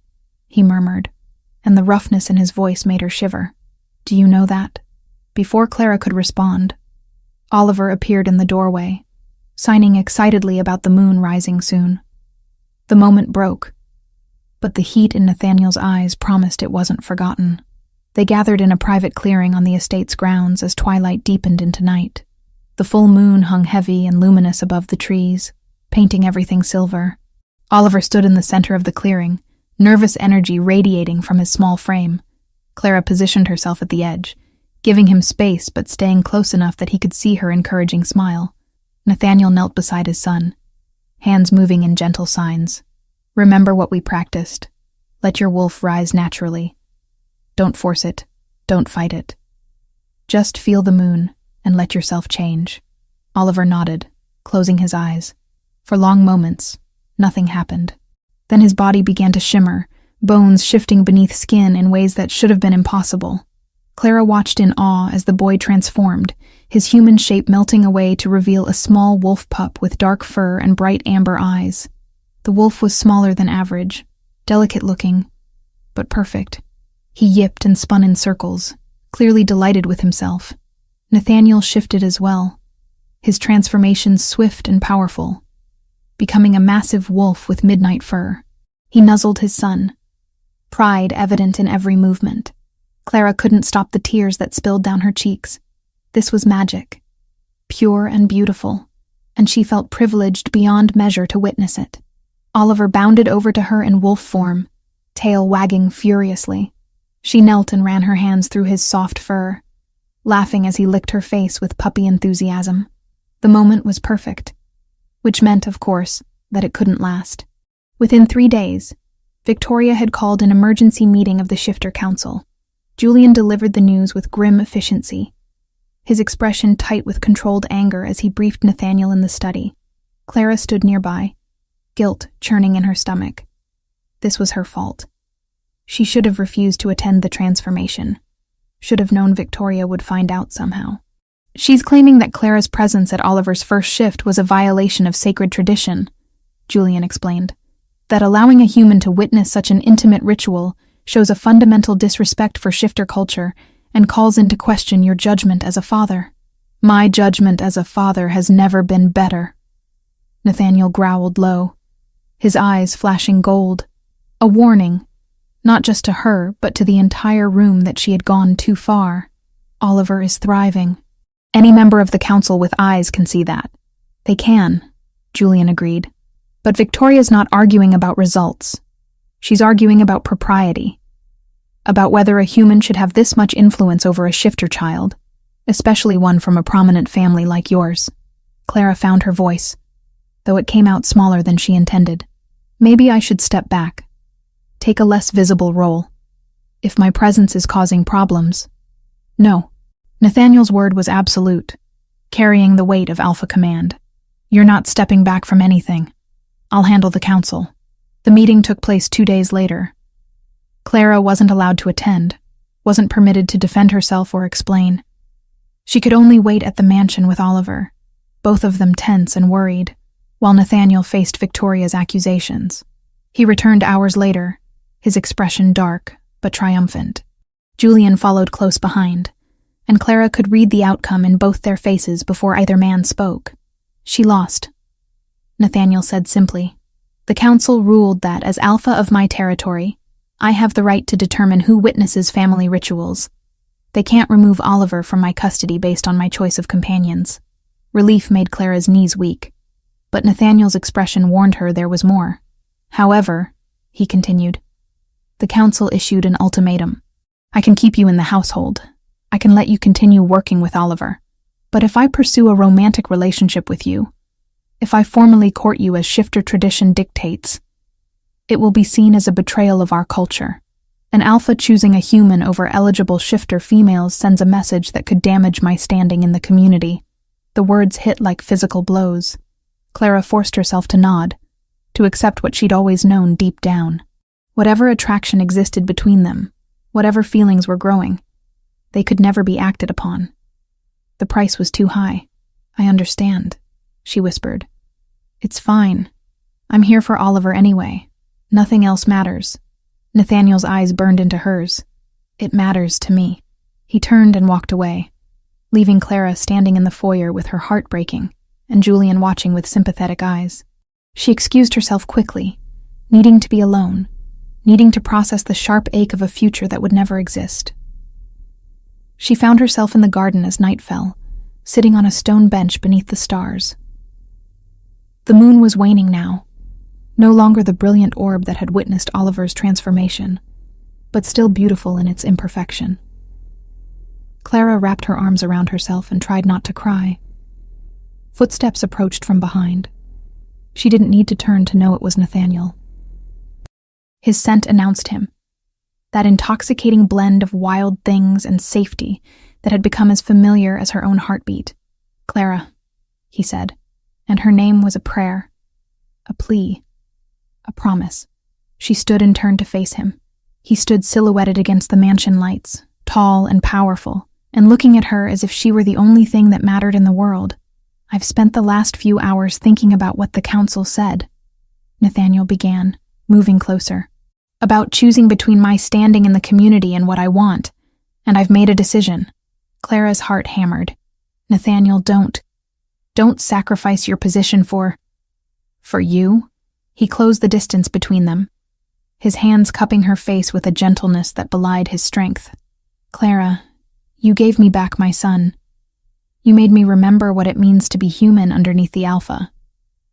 he murmured, and the roughness in his voice made her shiver. "Do you know that?" Before Clara could respond, Oliver appeared in the doorway, signing excitedly about the moon rising soon. The moment broke, but the heat in Nathaniel's eyes promised it wasn't forgotten. They gathered in a private clearing on the estate's grounds as twilight deepened into night. The full moon hung heavy and luminous above the trees, painting everything silver. Oliver stood in the center of the clearing, nervous energy radiating from his small frame. Clara positioned herself at the edge, giving him space but staying close enough that he could see her encouraging smile. Nathaniel knelt beside his son, hands moving in gentle signs. "Remember what we practiced. Let your wolf rise naturally. Don't force it. Don't fight it. Just feel the moon and let yourself change." Oliver nodded, closing his eyes. For long moments, nothing happened. Then his body began to shimmer, bones shifting beneath skin in ways that should have been impossible. Clara watched in awe as the boy transformed, his human shape melting away to reveal a small wolf pup with dark fur and bright amber eyes. The wolf was smaller than average, delicate-looking, but perfect. He yipped and spun in circles, clearly delighted with himself. Nathaniel shifted as well, his transformation swift and powerful, becoming a massive wolf with midnight fur. He nuzzled his son, pride evident in every movement. Clara couldn't stop the tears that spilled down her cheeks. This was magic, pure and beautiful, and she felt privileged beyond measure to witness it. Oliver bounded over to her in wolf form, tail wagging furiously. She knelt and ran her hands through his soft fur, laughing as he licked her face with puppy enthusiasm. The moment was perfect, which meant, of course, that it couldn't last. Within 3 days, Victoria had called an emergency meeting of the Shifter Council. Julian delivered the news with grim efficiency, his expression tight with controlled anger as he briefed Nathaniel in the study. Clara stood nearby, guilt churning in her stomach. This was her fault. She should have refused to attend the transformation, should have known Victoria would find out somehow. "She's claiming that Clara's presence at Oliver's first shift was a violation of sacred tradition," Julian explained. "That allowing a human to witness such an intimate ritual shows a fundamental disrespect for shifter culture and calls into question your judgment as a father." "My judgment as a father has never been better," Nathaniel growled low, his eyes flashing gold. A warning, not just to her, but to the entire room that she had gone too far. Oliver is thriving. Any member of the council with eyes can see that. They can, Julian agreed. But Victoria's not arguing about results. She's arguing about propriety. About whether a human should have this much influence over a shifter child, especially one from a prominent family like yours. Clara found her voice, though it came out smaller than she intended. "Maybe I should step back. Take a less visible role. If my presence is causing problems." "No." Nathaniel's word was absolute, carrying the weight of alpha command. "You're not stepping back from anything. I'll handle the council." The meeting took place 2 days later. Clara wasn't allowed to attend, wasn't permitted to defend herself or explain. She could only wait at the mansion with Oliver, both of them tense and worried, while Nathaniel faced Victoria's accusations. He returned hours later, his expression dark but triumphant. Julian followed close behind, and Clara could read the outcome in both their faces before either man spoke. She lost, Nathaniel said simply. The council ruled that, as alpha of my territory, I have the right to determine who witnesses family rituals. They can't remove Oliver from my custody based on my choice of companions. Relief made Clara's knees weak, but Nathaniel's expression warned her there was more. However, he continued, the council issued an ultimatum. I can keep you in the household. I can let you continue working with Oliver. But if I pursue a romantic relationship with you, if I formally court you as shifter tradition dictates, it will be seen as a betrayal of our culture. An alpha choosing a human over eligible shifter females sends a message that could damage my standing in the community. The words hit like physical blows. Clara forced herself to nod, to accept what she'd always known deep down. Whatever attraction existed between them, whatever feelings were growing, they could never be acted upon. The price was too high. I understand, she whispered. It's fine. I'm here for Oliver anyway. Nothing else matters. Nathaniel's eyes burned into hers. It matters to me. He turned and walked away, leaving Clara standing in the foyer with her heart breaking and Julian watching with sympathetic eyes. She excused herself quickly, needing to be alone, needing to process the sharp ache of a future that would never exist. She found herself in the garden as night fell, sitting on a stone bench beneath the stars. The moon was waning now, no longer the brilliant orb that had witnessed Oliver's transformation, but still beautiful in its imperfection. Clara wrapped her arms around herself and tried not to cry. Footsteps approached from behind. She didn't need to turn to know it was Nathaniel. His scent announced him, that intoxicating blend of wild things and safety that had become as familiar as her own heartbeat. Clara, he said, and her name was a prayer, a plea, a promise. She stood and turned to face him. He stood silhouetted against the mansion lights, tall and powerful, and looking at her as if she were the only thing that mattered in the world. I've spent the last few hours thinking about what the council said, Nathaniel began, moving closer. About choosing between my standing in the community and what I want, and I've made a decision. Clara's heart hammered. Nathaniel, don't sacrifice your position for you? He closed the distance between them, his hands cupping her face with a gentleness that belied his strength. Clara, you gave me back my son. You made me remember what it means to be human underneath the alpha,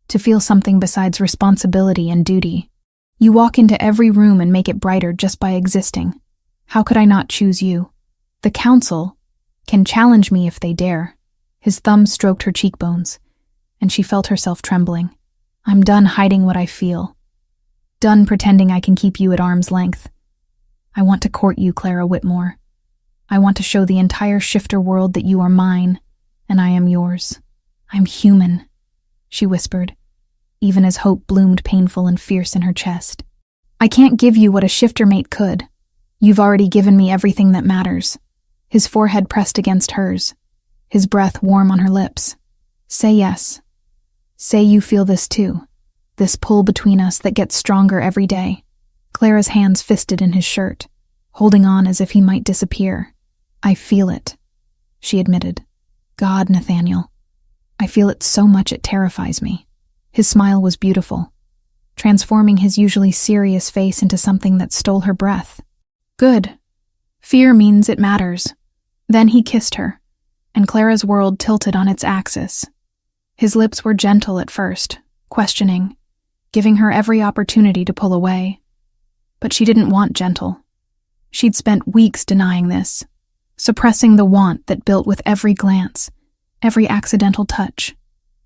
to feel something besides responsibility and duty. You walk into every room and make it brighter just by existing. How could I not choose you? The council can challenge me if they dare. His thumb stroked her cheekbones, and she felt herself trembling. I'm done hiding what I feel. Done pretending I can keep you at arm's length. I want to court you, Clara Whitmore. I want to show the entire shifter world that you are mine, and I am yours. I'm human, she whispered, even as hope bloomed painful and fierce in her chest. I can't give you what a shifter mate could. You've already given me everything that matters. His forehead pressed against hers, his breath warm on her lips. Say yes. Say you feel this too, this pull between us that gets stronger every day. Clara's hands fisted in his shirt, holding on as if he might disappear. I feel it, she admitted. God, Nathaniel. I feel it so much it terrifies me. His smile was beautiful, transforming his usually serious face into something that stole her breath. Good. Fear means it matters. Then he kissed her, and Clara's world tilted on its axis. His lips were gentle at first, questioning, giving her every opportunity to pull away. But she didn't want gentle. She'd spent weeks denying this, suppressing the want that built with every glance, every accidental touch.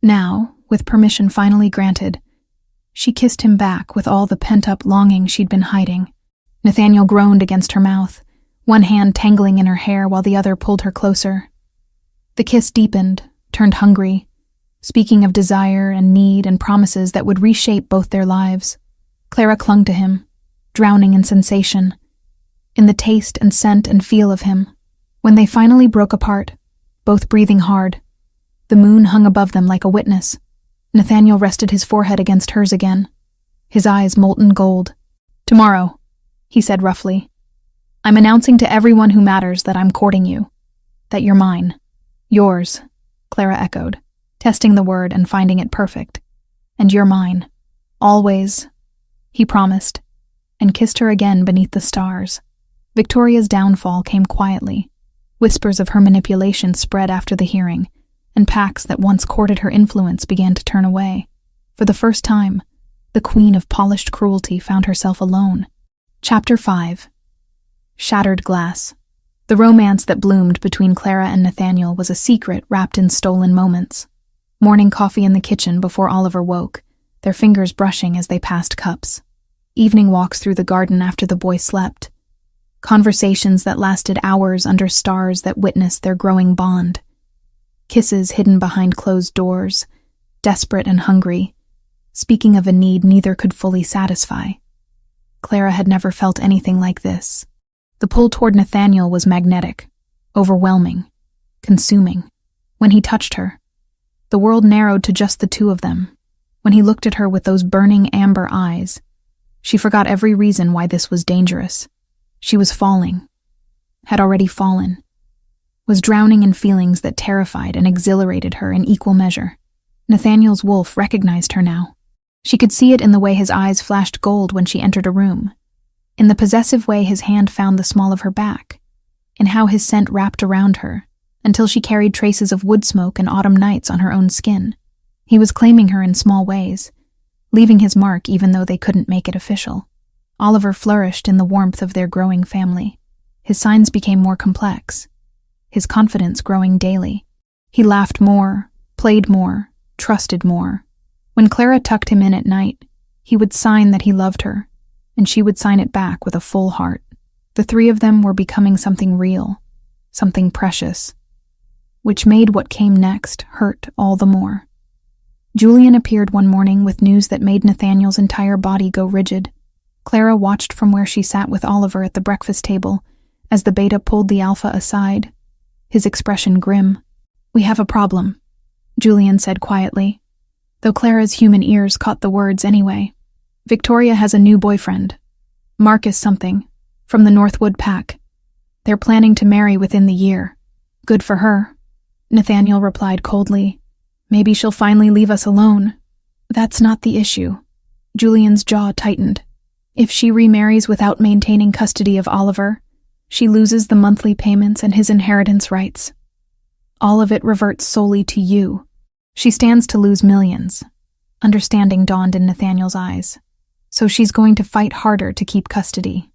Now, with permission finally granted, she kissed him back with all the pent-up longing she'd been hiding. Nathaniel groaned against her mouth, one hand tangling in her hair while the other pulled her closer. The kiss deepened, turned hungry, speaking of desire and need and promises that would reshape both their lives. Clara clung to him, drowning in sensation, in the taste and scent and feel of him. When they finally broke apart, both breathing hard, the moon hung above them like a witness. Nathaniel rested his forehead against hers again, his eyes molten gold. "Tomorrow," he said roughly. "I'm announcing to everyone who matters that I'm courting you. That you're mine." "Yours," Clara echoed, testing the word and finding it perfect. "And you're mine. Always," he promised, and kissed her again beneath the stars. Victoria's downfall came quietly. Whispers of her manipulation spread after the hearing, and Pax that once courted her influence began to turn away. For the first time, the queen of polished cruelty found herself alone. Chapter 5. Shattered Glass. The romance that bloomed between Clara and Nathaniel was a secret wrapped in stolen moments. Morning coffee in the kitchen before Oliver woke, their fingers brushing as they passed cups. Evening walks through the garden after the boy slept. Conversations that lasted hours under stars that witnessed their growing bond. Kisses hidden behind closed doors, desperate and hungry, speaking of a need neither could fully satisfy. Clara had never felt anything like this. The pull toward Nathaniel was magnetic, overwhelming, consuming. When he touched her, the world narrowed to just the two of them. When he looked at her with those burning amber eyes, she forgot every reason why this was dangerous. She was falling, had already fallen, was drowning in feelings that terrified and exhilarated her in equal measure. Nathaniel's wolf recognized her now. She could see it in the way his eyes flashed gold when she entered a room, in the possessive way his hand found the small of her back, in how his scent wrapped around her, until she carried traces of wood smoke and autumn nights on her own skin. He was claiming her in small ways, leaving his mark even though they couldn't make it official. Oliver flourished in the warmth of their growing family. His signs became more complex, his confidence growing daily. He laughed more, played more, trusted more. When Clara tucked him in at night, he would sign that he loved her, and she would sign it back with a full heart. The three of them were becoming something real, something precious, which made what came next hurt all the more. Julian appeared one morning with news that made Nathaniel's entire body go rigid. Clara watched from where she sat with Oliver at the breakfast table as the beta pulled the alpha aside, his expression grim. "We have a problem," Julian said quietly, though Clara's human ears caught the words anyway. "Victoria has a new boyfriend, Marcus something, from the Northwood Pack. They're planning to marry within the year." "Good for her," Nathaniel replied coldly. "Maybe she'll finally leave us alone." "That's not the issue." Julian's jaw tightened. "If she remarries without maintaining custody of Oliver, she loses the monthly payments and his inheritance rights. All of it reverts solely to you. She stands to lose millions." Understanding dawned in Nathaniel's eyes. "So she's going to fight harder to keep custody.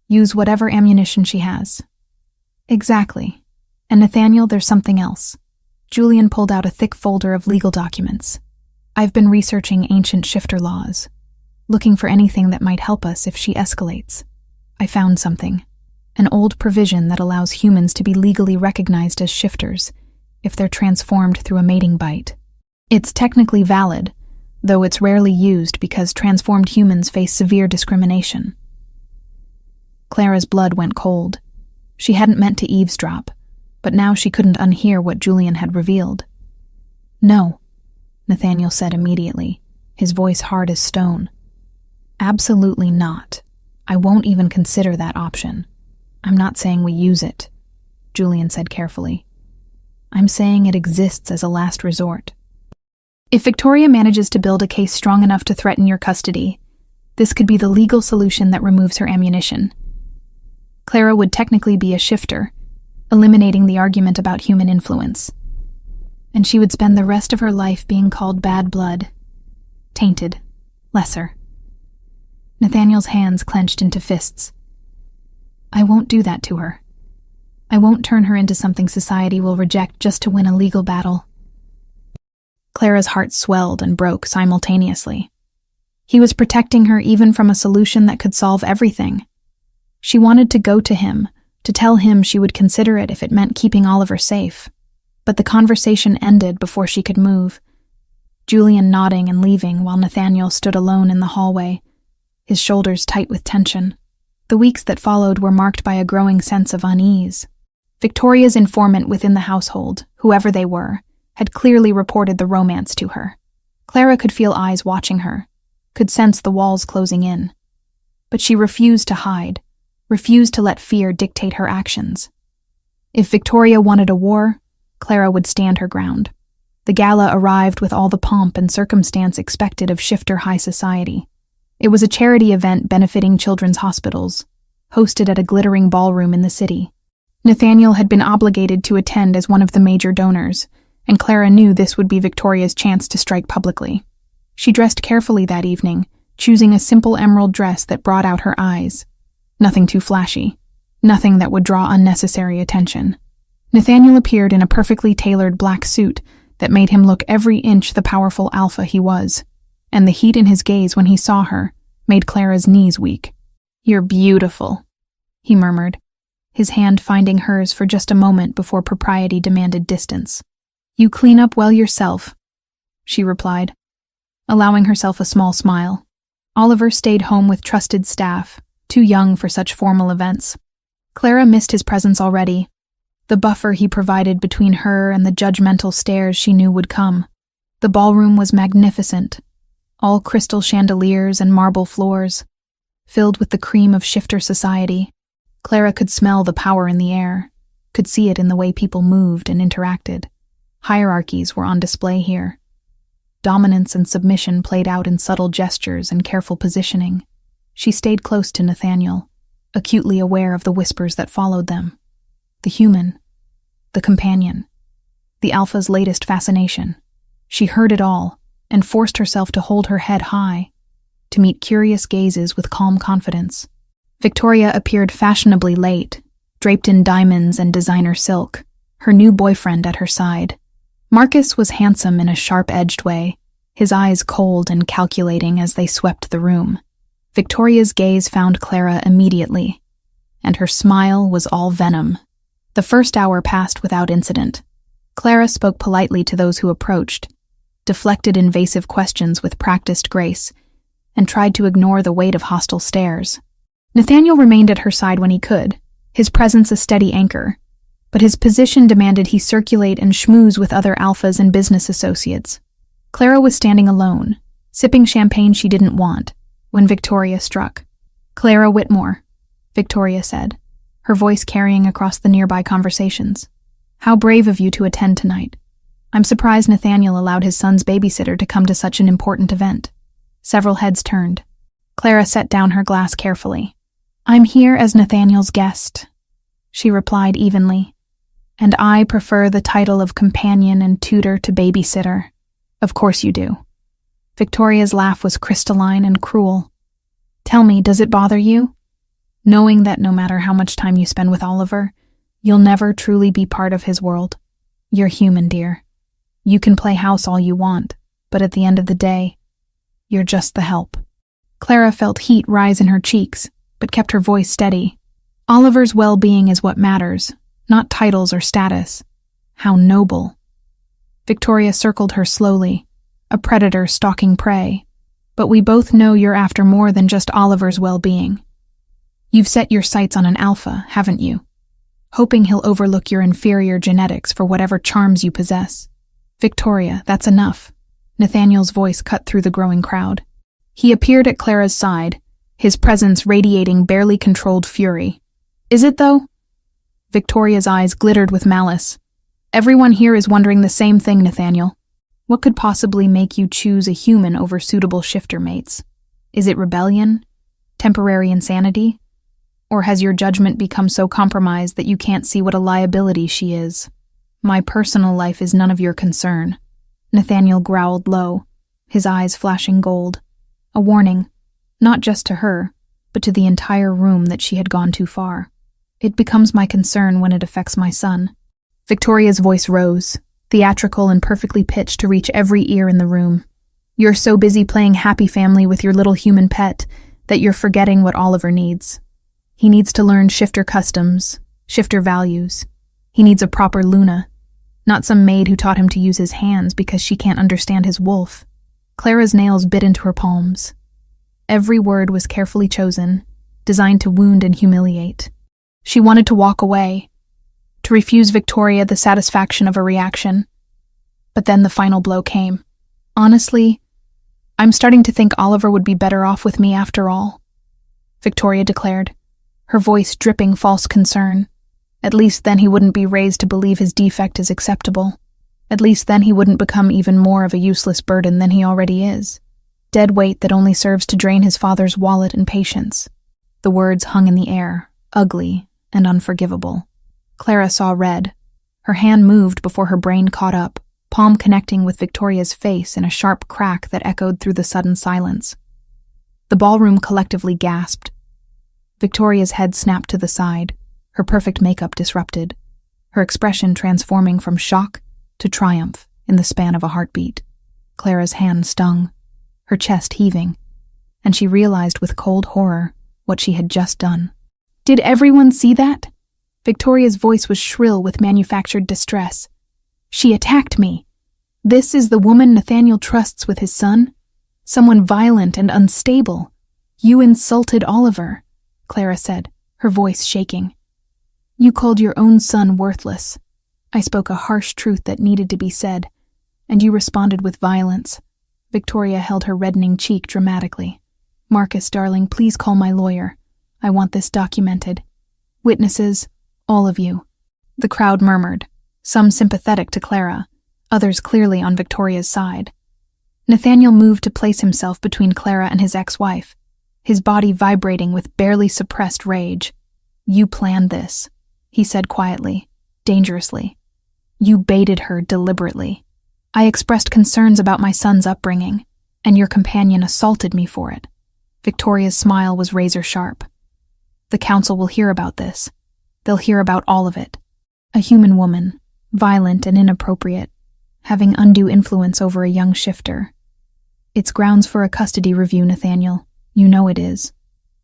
Use whatever ammunition she has." "Exactly. And Nathaniel, there's something else." Julian pulled out a thick folder of legal documents. "I've been researching ancient shifter laws, looking for anything that might help us if she escalates. I found something. An old provision that allows humans to be legally recognized as shifters if they're transformed through a mating bite. It's technically valid, though it's rarely used because transformed humans face severe discrimination." Clara's blood went cold. She hadn't meant to eavesdrop, but now she couldn't unhear what Julian had revealed. "No," Nathaniel said immediately, his voice hard as stone. "Absolutely not. I won't even consider that option. I'm not saying we use it," Julian said carefully. "I'm saying it exists as a last resort. If Victoria manages to build a case strong enough to threaten your custody, this could be the legal solution that removes her ammunition. Clara would technically be a shifter, eliminating the argument about human influence. And she would spend the rest of her life being called bad blood, tainted, lesser." Nathaniel's hands clenched into fists. "I won't do that to her. I won't turn her into something society will reject just to win a legal battle." Clara's heart swelled and broke simultaneously. He was protecting her even from a solution that could solve everything. She wanted to go to him, to tell him she would consider it if it meant keeping Oliver safe. But the conversation ended before she could move, Julian nodding and leaving while Nathaniel stood alone in the hallway, his shoulders tight with tension. The weeks that followed were marked by a growing sense of unease. Victoria's informant within the household, whoever they were, had clearly reported the romance to her. Clara could feel eyes watching her, could sense the walls closing in. But she refused to hide, refused to let fear dictate her actions. If Victoria wanted a war, Clara would stand her ground. The gala arrived with all the pomp and circumstance expected of shifter high society. It was a charity event benefiting children's hospitals, hosted at a glittering ballroom in the city. Nathaniel had been obligated to attend as one of the major donors, and Clara knew this would be Victoria's chance to strike publicly. She dressed carefully that evening, choosing a simple emerald dress that brought out her eyes. Nothing too flashy, nothing that would draw unnecessary attention. Nathaniel appeared in a perfectly tailored black suit that made him look every inch the powerful alpha he was, and the heat in his gaze when he saw her made Clara's knees weak. "You're beautiful," he murmured, his hand finding hers for just a moment before propriety demanded distance. "You clean up well yourself," she replied, allowing herself a small smile. Oliver stayed home with trusted staff, too young for such formal events. Clara missed his presence already, the buffer he provided between her and the judgmental stares she knew would come. The ballroom was magnificent, all crystal chandeliers and marble floors, filled with the cream of shifter society. Clara could smell the power in the air, could see it in the way people moved and interacted. Hierarchies were on display here. Dominance and submission played out in subtle gestures and careful positioning. She stayed close to Nathaniel, acutely aware of the whispers that followed them. The human, the companion, the alpha's latest fascination. She heard it all and forced herself to hold her head high, to meet curious gazes with calm confidence. Victoria appeared fashionably late, draped in diamonds and designer silk, her new boyfriend at her side. Marcus was handsome in a sharp-edged way, his eyes cold and calculating as they swept the room. Victoria's gaze found Clara immediately, and her smile was all venom. The first hour passed without incident. Clara spoke politely to those who approached, deflected invasive questions with practiced grace, and tried to ignore the weight of hostile stares. Nathaniel remained at her side when he could, his presence a steady anchor, but his position demanded he circulate and schmooze with other alphas and business associates. Clara was standing alone, sipping champagne she didn't want, when Victoria struck. "Clara Whitmore," Victoria said, her voice carrying across the nearby conversations. "How brave of you to attend tonight. I'm surprised Nathaniel allowed his son's babysitter to come to such an important event." Several heads turned. Clara set down her glass carefully. "I'm here as Nathaniel's guest," she replied evenly, "and I prefer the title of companion and tutor to babysitter." "Of course you do." Victoria's laugh was crystalline and cruel. "Tell me, does it bother you? Knowing that no matter how much time you spend with Oliver, you'll never truly be part of his world. You're human, dear. You can play house all you want, but at the end of the day, you're just the help." Clara felt heat rise in her cheeks, but kept her voice steady. "Oliver's well-being is what matters, not titles or status." "How noble." Victoria circled her slowly, a predator stalking prey. "But we both know you're after more than just Oliver's well-being. You've set your sights on an alpha, haven't you? Hoping he'll overlook your inferior genetics for whatever charms you possess." "Victoria, that's enough." Nathaniel's voice cut through the growing crowd. He appeared at Clara's side, his presence radiating barely controlled fury. "Is it, though?" Victoria's eyes glittered with malice. "Everyone here is wondering the same thing, Nathaniel. What could possibly make you choose a human over suitable shifter mates? Is it rebellion? Temporary insanity? Or has your judgment become so compromised that you can't see what a liability she is? My personal life is none of your concern." Nathaniel growled low, his eyes flashing gold. A warning, not just to her, but to the entire room that she had gone too far. "It becomes my concern when it affects my son." Victoria's voice rose, theatrical and perfectly pitched to reach every ear in the room. "You're so busy playing happy family with your little human pet that you're forgetting what Oliver needs. He needs to learn shifter customs, shifter values. He needs a proper Luna, not some maid who taught him to use his hands because she can't understand his wolf." Clara's nails bit into her palms. Every word was carefully chosen, designed to wound and humiliate. She wanted to walk away, to refuse Victoria the satisfaction of a reaction. But then the final blow came. Honestly, I'm starting to think Oliver would be better off with me after all, Victoria declared, her voice dripping false concern. At least then he wouldn't be raised to believe his defect is acceptable. At least then he wouldn't become even more of a useless burden than he already is. Dead weight that only serves to drain his father's wallet and patience. The words hung in the air, ugly and unforgivable. Clara saw red. Her hand moved before her brain caught up, palm connecting with Victoria's face in a sharp crack that echoed through the sudden silence. The ballroom collectively gasped. Victoria's head snapped to the side, her perfect makeup disrupted, her expression transforming from shock to triumph in the span of a heartbeat. Clara's hand stung, her chest heaving, and she realized with cold horror what she had just done. "Did everyone see that?" Victoria's voice was shrill with manufactured distress. "She attacked me. This is the woman Nathaniel trusts with his son? Someone violent and unstable. You insulted Oliver," Clara said, her voice shaking. "You called your own son worthless. I spoke a harsh truth that needed to be said, and you responded with violence." Victoria held her reddening cheek dramatically. "Marcus, darling, please call my lawyer. I want this documented. Witnesses, all of you." The crowd murmured, some sympathetic to Clara, others clearly on Victoria's side. Nathaniel moved to place himself between Clara and his ex-wife, his body vibrating with barely suppressed rage. "You planned this," he said quietly, dangerously. "You baited her deliberately. I expressed concerns about my son's upbringing, and your companion assaulted me for it." Victoria's smile was razor-sharp. "The council will hear about this. They'll hear about all of it. A human woman, violent and inappropriate, having undue influence over a young shifter. It's grounds for a custody review, Nathaniel. You know it is."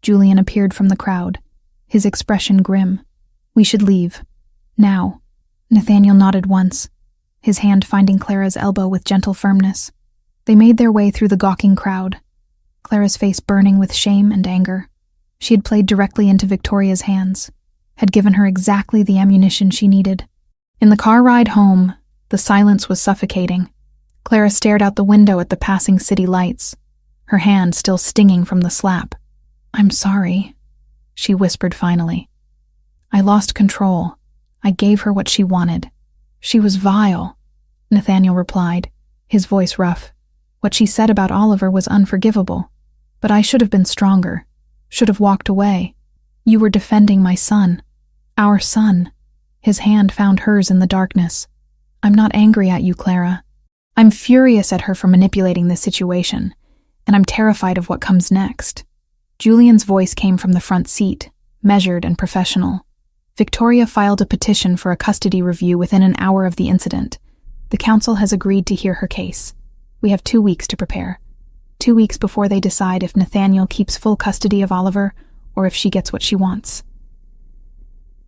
Julian appeared from the crowd, his expression grim. "We should leave. Now." Nathaniel nodded once, his hand finding Clara's elbow with gentle firmness. They made their way through the gawking crowd, Clara's face burning with shame and anger. She had played directly into Victoria's hands, had given her exactly the ammunition she needed. In the car ride home, the silence was suffocating. Clara stared out the window at the passing city lights, her hand still stinging from the slap. "I'm sorry," she whispered finally. "I lost control. I gave her what she wanted. She was vile," Nathaniel replied, his voice rough. "What she said about Oliver was unforgivable, but I should have been stronger, should have walked away. You were defending my son, our son." His hand found hers in the darkness. "I'm not angry at you, Clara. I'm furious at her for manipulating this situation, and I'm terrified of what comes next." Julian's voice came from the front seat, measured and professional. Victoria filed a petition for a custody review within an hour of the incident. The council has agreed to hear her case. We have 2 weeks to prepare. 2 weeks before they decide if Nathaniel keeps full custody of Oliver or if she gets what she wants.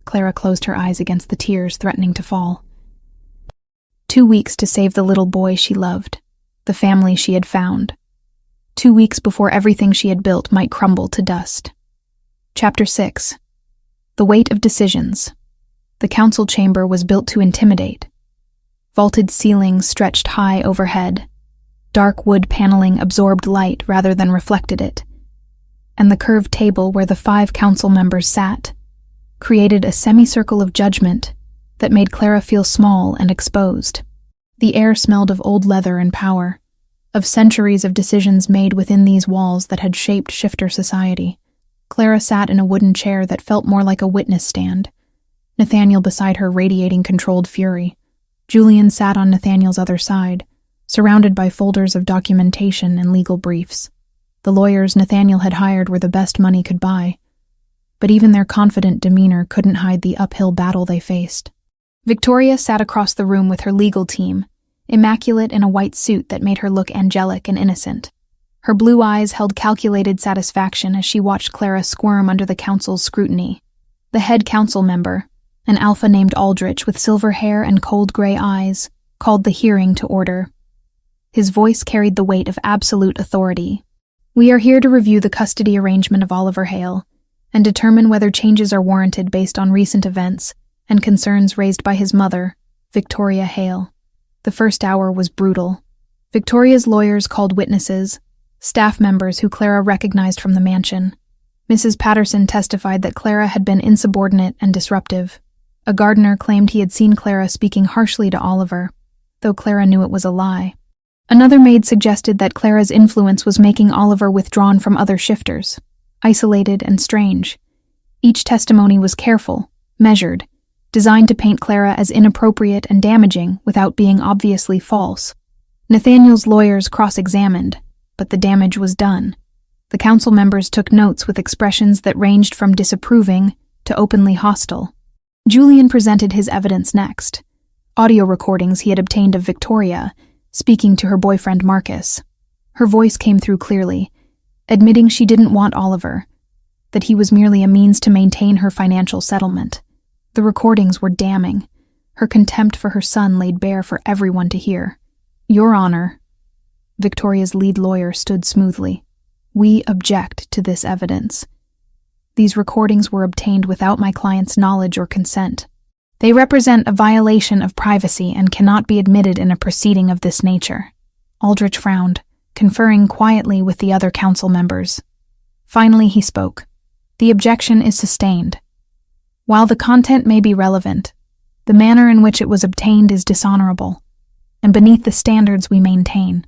Clara closed her eyes against the tears threatening to fall. 2 weeks to save the little boy she loved, the family she had found. 2 weeks before everything she had built might crumble to dust. Chapter 6. The weight of decisions. The council chamber was built to intimidate. Vaulted ceilings stretched high overhead. Dark wood paneling absorbed light rather than reflected it. And the curved table where the 5 council members sat created a semicircle of judgment that made Clara feel small and exposed. The air smelled of old leather and power, of centuries of decisions made within these walls that had shaped shifter society. Clara sat in a wooden chair that felt more like a witness stand, Nathaniel beside her radiating controlled fury. Julian sat on Nathaniel's other side, surrounded by folders of documentation and legal briefs. The lawyers Nathaniel had hired were the best money could buy, but even their confident demeanor couldn't hide the uphill battle they faced. Victoria sat across the room with her legal team, immaculate in a white suit that made her look angelic and innocent. Her blue eyes held calculated satisfaction as she watched Clara squirm under the council's scrutiny. The head council member, an alpha named Aldrich with silver hair and cold gray eyes, called the hearing to order. His voice carried the weight of absolute authority. "We are here to review the custody arrangement of Oliver Hale and determine whether changes are warranted based on recent events and concerns raised by his mother, Victoria Hale." The first hour was brutal. Victoria's lawyers called witnesses, staff members who Clara recognized from the mansion. Mrs. Patterson testified that Clara had been insubordinate and disruptive. A gardener claimed he had seen Clara speaking harshly to Oliver, though Clara knew it was a lie. Another maid suggested that Clara's influence was making Oliver withdrawn from other shifters, isolated and strange. Each testimony was careful, measured, designed to paint Clara as inappropriate and damaging without being obviously false. Nathaniel's lawyers cross-examined, but the damage was done. The council members took notes with expressions that ranged from disapproving to openly hostile. Julian presented his evidence next. Audio recordings he had obtained of Victoria, speaking to her boyfriend Marcus. Her voice came through clearly, admitting she didn't want Oliver, that he was merely a means to maintain her financial settlement. The recordings were damning. Her contempt for her son laid bare for everyone to hear. "Your Honor," Victoria's lead lawyer stood smoothly. "We object to this evidence. These recordings were obtained without my client's knowledge or consent. They represent a violation of privacy and cannot be admitted in a proceeding of this nature." Aldrich frowned, conferring quietly with the other council members. Finally, he spoke. "The objection is sustained. While the content may be relevant, the manner in which it was obtained is dishonorable, and beneath the standards we maintain.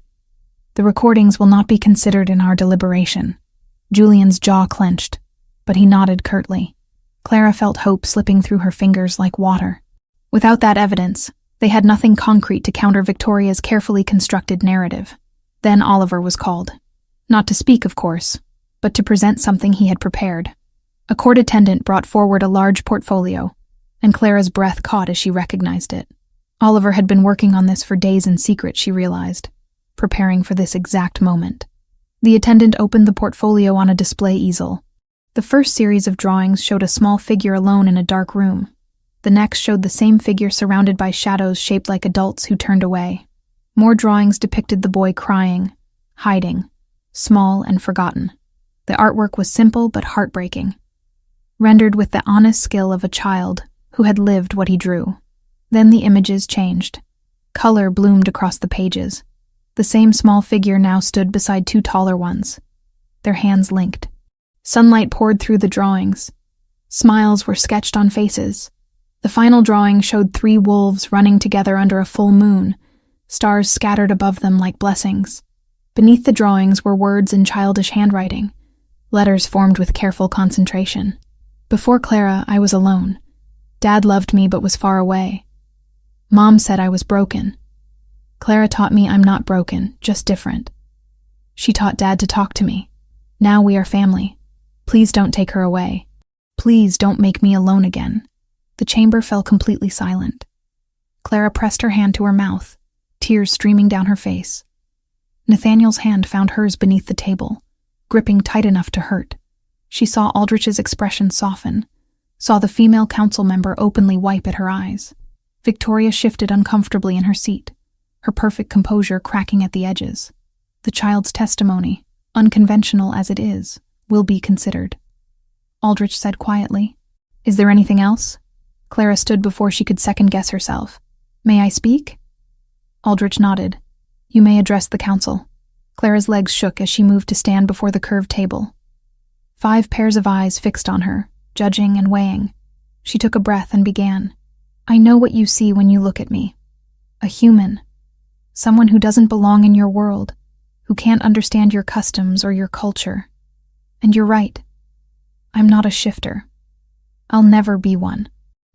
The recordings will not be considered in our deliberation." Julian's jaw clenched, but he nodded curtly. Clara felt hope slipping through her fingers like water. Without that evidence, they had nothing concrete to counter Victoria's carefully constructed narrative. Then Oliver was called. Not to speak, of course, but to present something he had prepared. A court attendant brought forward a large portfolio, and Clara's breath caught as she recognized it. Oliver had been working on this for days in secret, she realized, preparing for this exact moment. The attendant opened the portfolio on a display easel. The first series of drawings showed a small figure alone in a dark room. The next showed the same figure surrounded by shadows shaped like adults who turned away. More drawings depicted the boy crying, hiding, small and forgotten. The artwork was simple but heartbreaking, rendered with the honest skill of a child who had lived what he drew. Then the images changed. Color bloomed across the pages. The same small figure now stood beside two taller ones, their hands linked. Sunlight poured through the drawings. Smiles were sketched on faces. The final drawing showed 3 wolves running together under a full moon, stars scattered above them like blessings. Beneath the drawings were words in childish handwriting, letters formed with careful concentration. "Before Clara, I was alone. Dad loved me but was far away. Mom said I was broken. Clara taught me I'm not broken, just different. She taught Dad to talk to me. Now we are family. Please don't take her away. Please don't make me alone again." The chamber fell completely silent. Clara pressed her hand to her mouth, tears streaming down her face. Nathaniel's hand found hers beneath the table, gripping tight enough to hurt. She saw Aldrich's expression soften, saw the female council member openly wipe at her eyes. Victoria shifted uncomfortably in her seat, her perfect composure cracking at the edges. The child's testimony, unconventional as it is, will be considered. Aldrich said quietly. "Is there anything else?" Clara stood before she could second-guess herself. "May I speak?" Aldrich nodded. "You may address the council." Clara's legs shook as she moved to stand before the curved table. 5 pairs of eyes fixed on her, judging and weighing. She took a breath and began. "I know what you see when you look at me. A human. Someone who doesn't belong in your world, who can't understand your customs or your culture. And you're right. I'm not a shifter. I'll never be one.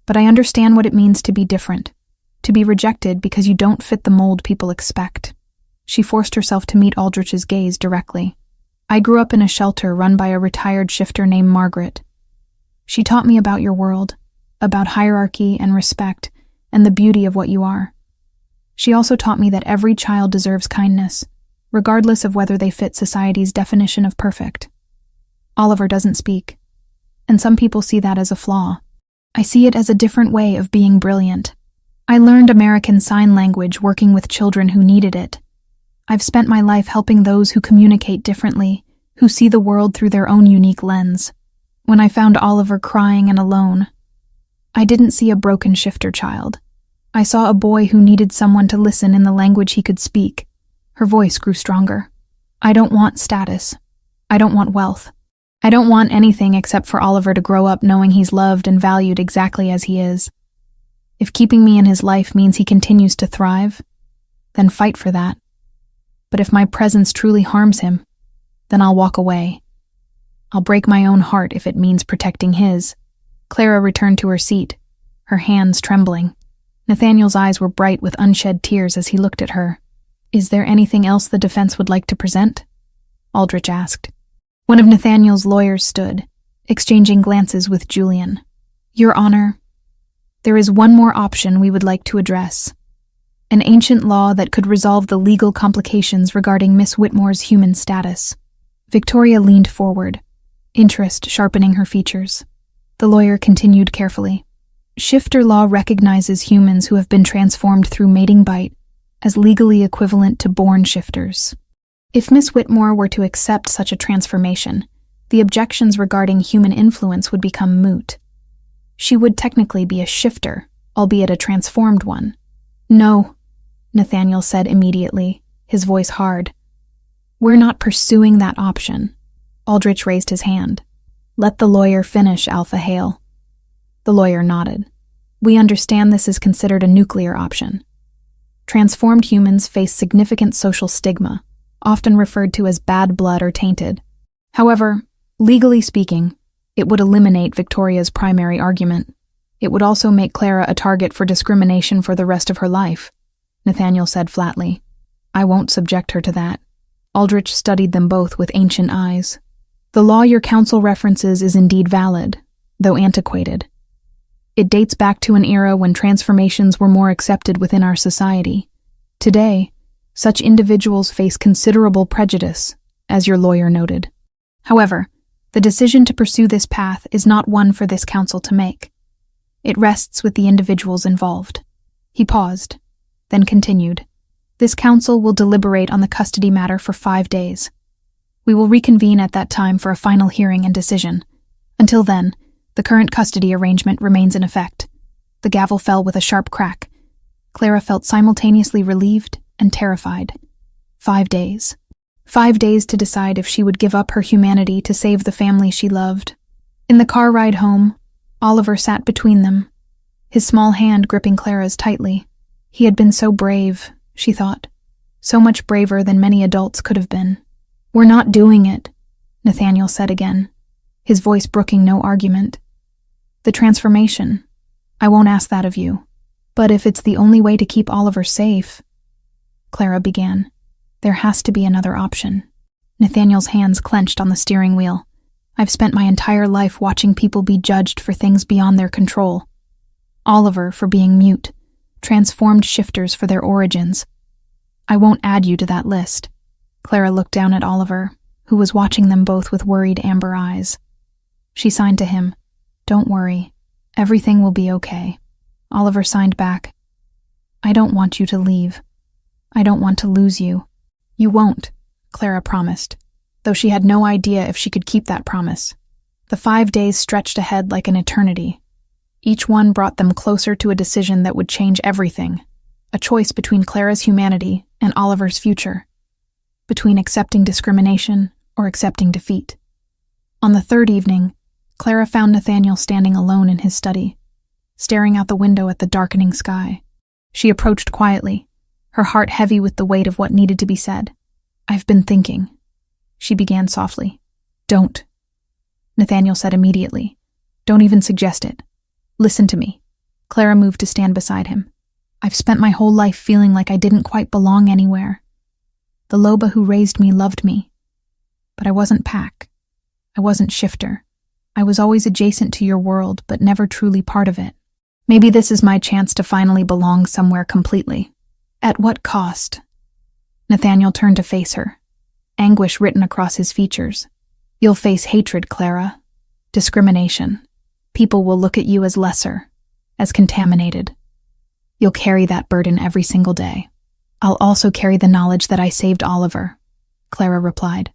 But I understand what it means to be different, to be rejected because you don't fit the mold people expect." She forced herself to meet Aldrich's gaze directly. "I grew up in a shelter run by a retired shifter named Margaret. She taught me about your world, about hierarchy and respect, and the beauty of what you are. She also taught me that every child deserves kindness, regardless of whether they fit society's definition of perfect." Oliver doesn't speak, and some people see that as a flaw. I see it as a different way of being brilliant. I learned American Sign Language working with children who needed it. I've spent my life helping those who communicate differently, who see the world through their own unique lens. When I found Oliver crying and alone, I didn't see a broken shifter child. I saw a boy who needed someone to listen in the language he could speak. Her voice grew stronger. I don't want status. I don't want wealth. I don't want anything except for Oliver to grow up knowing he's loved and valued exactly as he is. If keeping me in his life means he continues to thrive, then fight for that. But if my presence truly harms him, then I'll walk away. I'll break my own heart if it means protecting his. Clara returned to her seat, her hands trembling. Nathaniel's eyes were bright with unshed tears as he looked at her. Is there anything else the defense would like to present? Aldrich asked. One of Nathaniel's lawyers stood, exchanging glances with Julian. Your Honor, there is one more option we would like to address. An ancient law that could resolve the legal complications regarding Miss Whitmore's human status. Victoria leaned forward, interest sharpening her features. The lawyer continued carefully. Shifter law recognizes humans who have been transformed through mating bite as legally equivalent to born shifters. If Miss Whitmore were to accept such a transformation, the objections regarding human influence would become moot. She would technically be a shifter, albeit a transformed one. No, Nathaniel said immediately, his voice hard. We're not pursuing that option. Aldrich raised his hand. Let the lawyer finish, Alpha Hale. The lawyer nodded. We understand this is considered a nuclear option. Transformed humans face significant social stigma, often referred to as bad blood or tainted. However, legally speaking, it would eliminate Victoria's primary argument. It would also make Clara a target for discrimination for the rest of her life, Nathaniel said flatly. I won't subject her to that. Aldrich studied them both with ancient eyes. The law your counsel references is indeed valid, though antiquated. It dates back to an era when transformations were more accepted within our society. Today, such individuals face considerable prejudice, as your lawyer noted. However, the decision to pursue this path is not one for this council to make. It rests with the individuals involved. He paused, then continued. This council will deliberate on the custody matter for 5 days. We will reconvene at that time for a final hearing and decision. Until then, the current custody arrangement remains in effect. The gavel fell with a sharp crack. Clara felt simultaneously relieved and terrified. 5 days. 5 days to decide if she would give up her humanity to save the family she loved. In the car ride home, Oliver sat between them, his small hand gripping Clara's tightly. He had been so brave, she thought. So much braver than many adults could have been. We're not doing it, Nathaniel said again, his voice brooking no argument. The transformation. I won't ask that of you. But if it's the only way to keep Oliver safe, Clara began. There has to be another option. Nathaniel's hands clenched on the steering wheel. I've spent my entire life watching people be judged for things beyond their control. Oliver for being mute, transformed shifters for their origins. I won't add you to that list. Clara looked down at Oliver, who was watching them both with worried amber eyes. She signed to him, Don't worry. Everything will be okay. Oliver signed back. I don't want you to leave. I don't want to lose you. You won't, Clara promised, though she had no idea if she could keep that promise. The 5 days stretched ahead like an eternity. Each one brought them closer to a decision that would change everything, a choice between Clara's humanity and Oliver's future, between accepting discrimination or accepting defeat. On the third evening, Clara found Nathaniel standing alone in his study, staring out the window at the darkening sky. She approached quietly, her heart heavy with the weight of what needed to be said. I've been thinking, she began softly. Don't, Nathaniel said immediately. Don't even suggest it. Listen to me. Clara moved to stand beside him. I've spent my whole life feeling like I didn't quite belong anywhere. The Loba who raised me loved me. But I wasn't Pack. I wasn't Shifter. I was always adjacent to your world, but never truly part of it. Maybe this is my chance to finally belong somewhere completely. At what cost? Nathaniel turned to face her, anguish written across his features. You'll face hatred, Clara. Discrimination. People will look at you as lesser, as contaminated. You'll carry that burden every single day. I'll also carry the knowledge that I saved Oliver, Clara replied.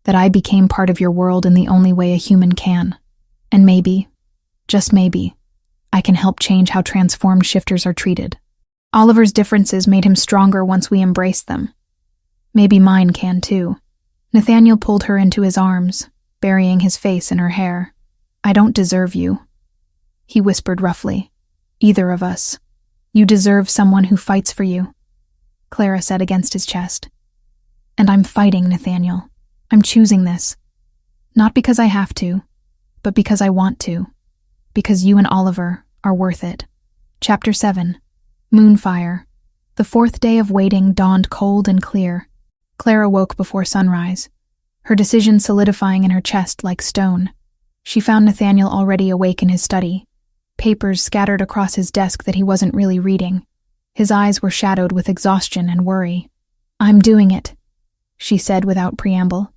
That I became part of your world in the only way a human can. And maybe, just maybe, I can help change how transformed shifters are treated. Oliver's differences made him stronger once we embraced them. Maybe mine can too. Nathaniel pulled her into his arms, burying his face in her hair. I don't deserve you, he whispered roughly. Either of us. You deserve someone who fights for you, Clara said against his chest. And I'm fighting, Nathaniel. I'm choosing this. Not because I have to, but because I want to. Because you and Oliver are worth it. Chapter 7. Moonfire. The fourth day of waiting dawned cold and clear. Clara woke before sunrise, her decision solidifying in her chest like stone. She found Nathaniel already awake in his study, papers scattered across his desk that he wasn't really reading. His eyes were shadowed with exhaustion and worry. I'm doing it, she said without preamble.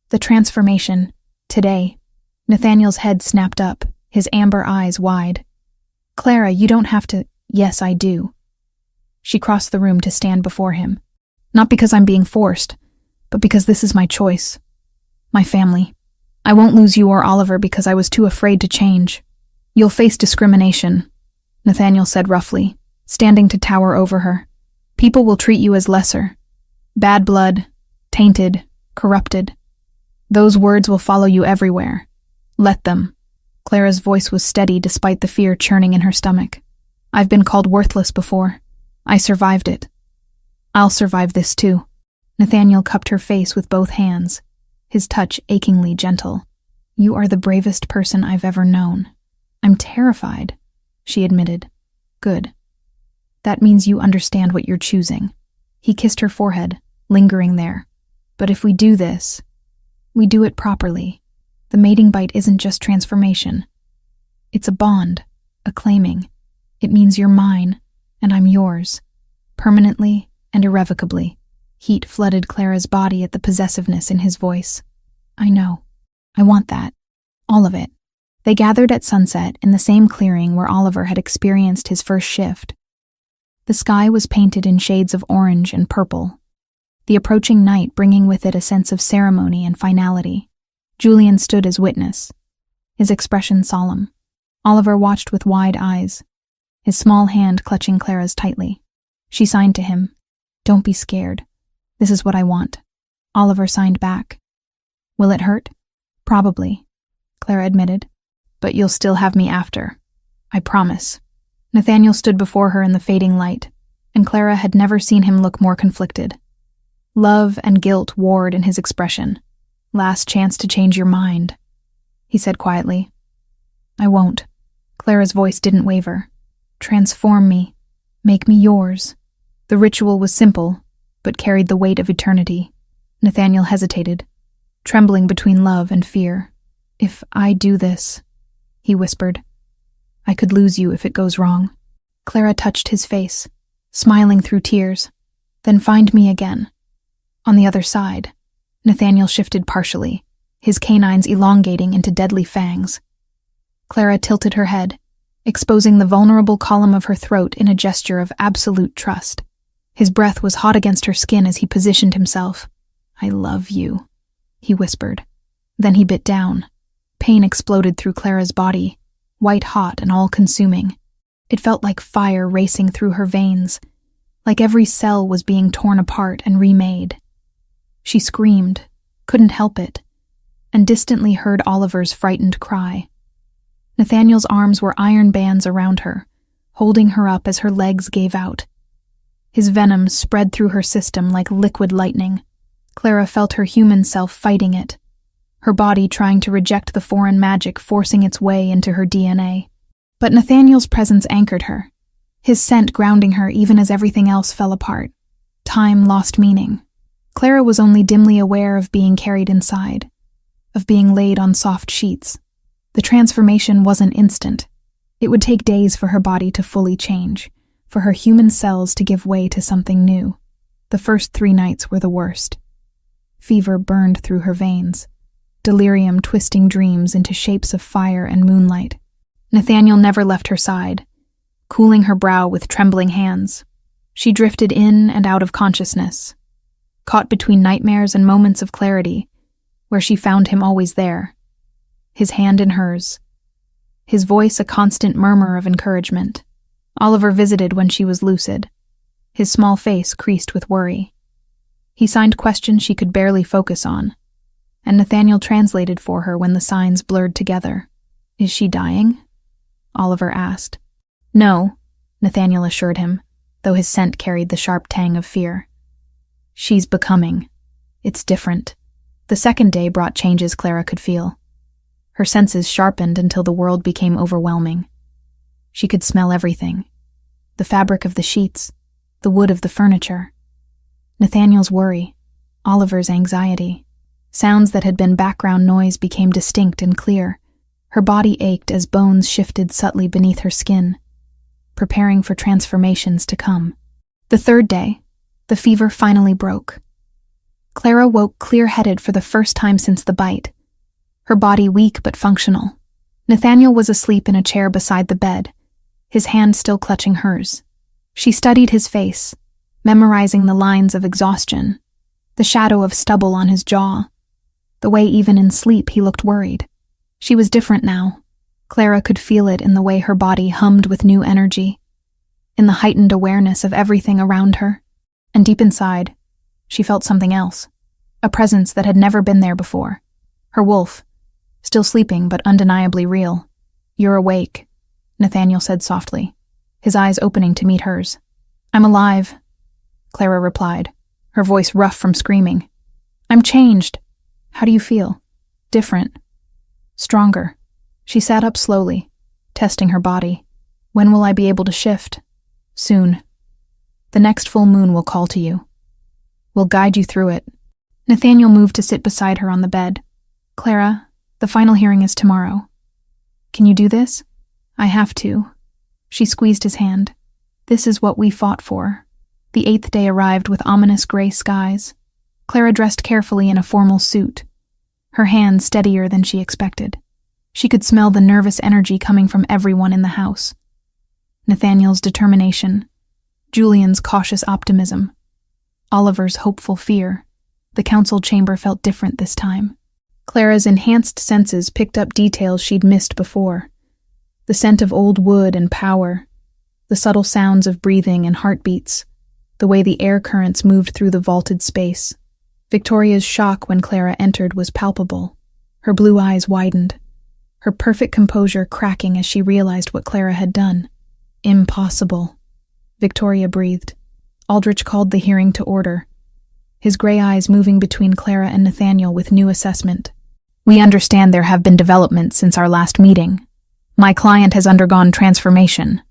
The transformation, today. Nathaniel's head snapped up, his amber eyes wide. Clara, you don't have to. Yes, I do. She crossed the room to stand before him. Not because I'm being forced, but because this is my choice. My family. I won't lose you or Oliver because I was too afraid to change. You'll face discrimination, Nathaniel said roughly, standing to tower over her. People will treat you as lesser. Bad blood, tainted, corrupted. Those words will follow you everywhere. Let them. Clara's voice was steady despite the fear churning in her stomach. I've been called worthless before. I survived it. I'll survive this too. Nathaniel cupped her face with both hands, his touch achingly gentle. You are the bravest person I've ever known. I'm terrified, she admitted. Good. That means you understand what you're choosing. He kissed her forehead, lingering there. But if we do this, we do it properly. The mating bite isn't just transformation. It's a bond, a claiming. It means you're mine, and I'm yours. Permanently and irrevocably. Heat flooded Clara's body at the possessiveness in his voice. I know. I want that. All of it. They gathered at sunset in the same clearing where Oliver had experienced his first shift. The sky was painted in shades of orange and purple, the approaching night bringing with it a sense of ceremony and finality. Julian stood as witness, his expression solemn. Oliver watched with wide eyes, his small hand clutching Clara's tightly. She signed to him, Don't be scared. This is what I want. Oliver signed back. Will it hurt? Probably, Clara admitted. But you'll still have me after. I promise. Nathaniel stood before her in the fading light, and Clara had never seen him look more conflicted. Love and guilt warred in his expression. Last chance to change your mind, he said quietly. I won't. Clara's voice didn't waver. Transform me. Make me yours. The ritual was simple, but carried the weight of eternity. Nathaniel hesitated, trembling between love and fear. If I do this, he whispered, I could lose you if it goes wrong. Clara touched his face, smiling through tears. Then find me again. On the other side, Nathaniel shifted partially, his canines elongating into deadly fangs. Clara tilted her head, exposing the vulnerable column of her throat in a gesture of absolute trust. His breath was hot against her skin as he positioned himself. I love you, he whispered. Then he bit down. Pain exploded through Clara's body, white-hot and all-consuming. It felt like fire racing through her veins, like every cell was being torn apart and remade. She screamed, couldn't help it, and distantly heard Oliver's frightened cry. Nathaniel's arms were iron bands around her, holding her up as her legs gave out. His venom spread through her system like liquid lightning. Clara felt her human self fighting it, her body trying to reject the foreign magic forcing its way into her DNA. But Nathaniel's presence anchored her, his scent grounding her even as everything else fell apart. Time lost meaning. Clara was only dimly aware of being carried inside, of being laid on soft sheets. The transformation wasn't instant. It would take days for her body to fully change, for her human cells to give way to something new. The first 3 nights were the worst. Fever burned through her veins, delirium twisting dreams into shapes of fire and moonlight. Nathaniel never left her side, cooling her brow with trembling hands. She drifted in and out of consciousness, caught between nightmares and moments of clarity, where she found him always there, his hand in hers, his voice a constant murmur of encouragement. Oliver visited when she was lucid, his small face creased with worry. He signed questions she could barely focus on, and Nathaniel translated for her when the signs blurred together. "Is she dying?" Oliver asked. "No," Nathaniel assured him, though his scent carried the sharp tang of fear. "She's becoming. It's different." The second day brought changes Clara could feel. Her senses sharpened until the world became overwhelming. She could smell everything. The fabric of the sheets, the wood of the furniture. Nathaniel's worry, Oliver's anxiety. Sounds that had been background noise became distinct and clear. Her body ached as bones shifted subtly beneath her skin, preparing for transformations to come. The third day, the fever finally broke. Clara woke clear-headed for the first time since the bite, her body weak but functional. Nathaniel was asleep in a chair beside the bed, his hand still clutching hers. She studied his face, memorizing the lines of exhaustion, the shadow of stubble on his jaw, the way even in sleep he looked worried. She was different now. Clara could feel it in the way her body hummed with new energy, in the heightened awareness of everything around her. And deep inside, she felt something else, a presence that had never been there before. Her wolf, still sleeping but undeniably real. "You're awake," Nathaniel said softly, his eyes opening to meet hers. "I'm alive," Clara replied, her voice rough from screaming. "I'm changed. How do you feel?" "Different. Stronger." She sat up slowly, testing her body. "When will I be able to shift?" "Soon. The next full moon will call to you. We'll guide you through it." Nathaniel moved to sit beside her on the bed. "Clara, the final hearing is tomorrow. Can you do this?" "I have to." She squeezed his hand. "This is what we fought for." The 8th day arrived with ominous gray skies. Clara dressed carefully in a formal suit, her hand steadier than she expected. She could smell the nervous energy coming from everyone in the house. Nathaniel's determination, Julian's cautious optimism, Oliver's hopeful fear. The council chamber felt different this time. Clara's enhanced senses picked up details she'd missed before. The scent of old wood and power, the subtle sounds of breathing and heartbeats, the way the air currents moved through the vaulted space. Victoria's shock when Clara entered was palpable. Her blue eyes widened, her perfect composure cracking as she realized what Clara had done. "Impossible," Victoria breathed. Aldrich called the hearing to order, his gray eyes moving between Clara and Nathaniel with new assessment. "We understand there have been developments since our last meeting. My client has undergone transformation,"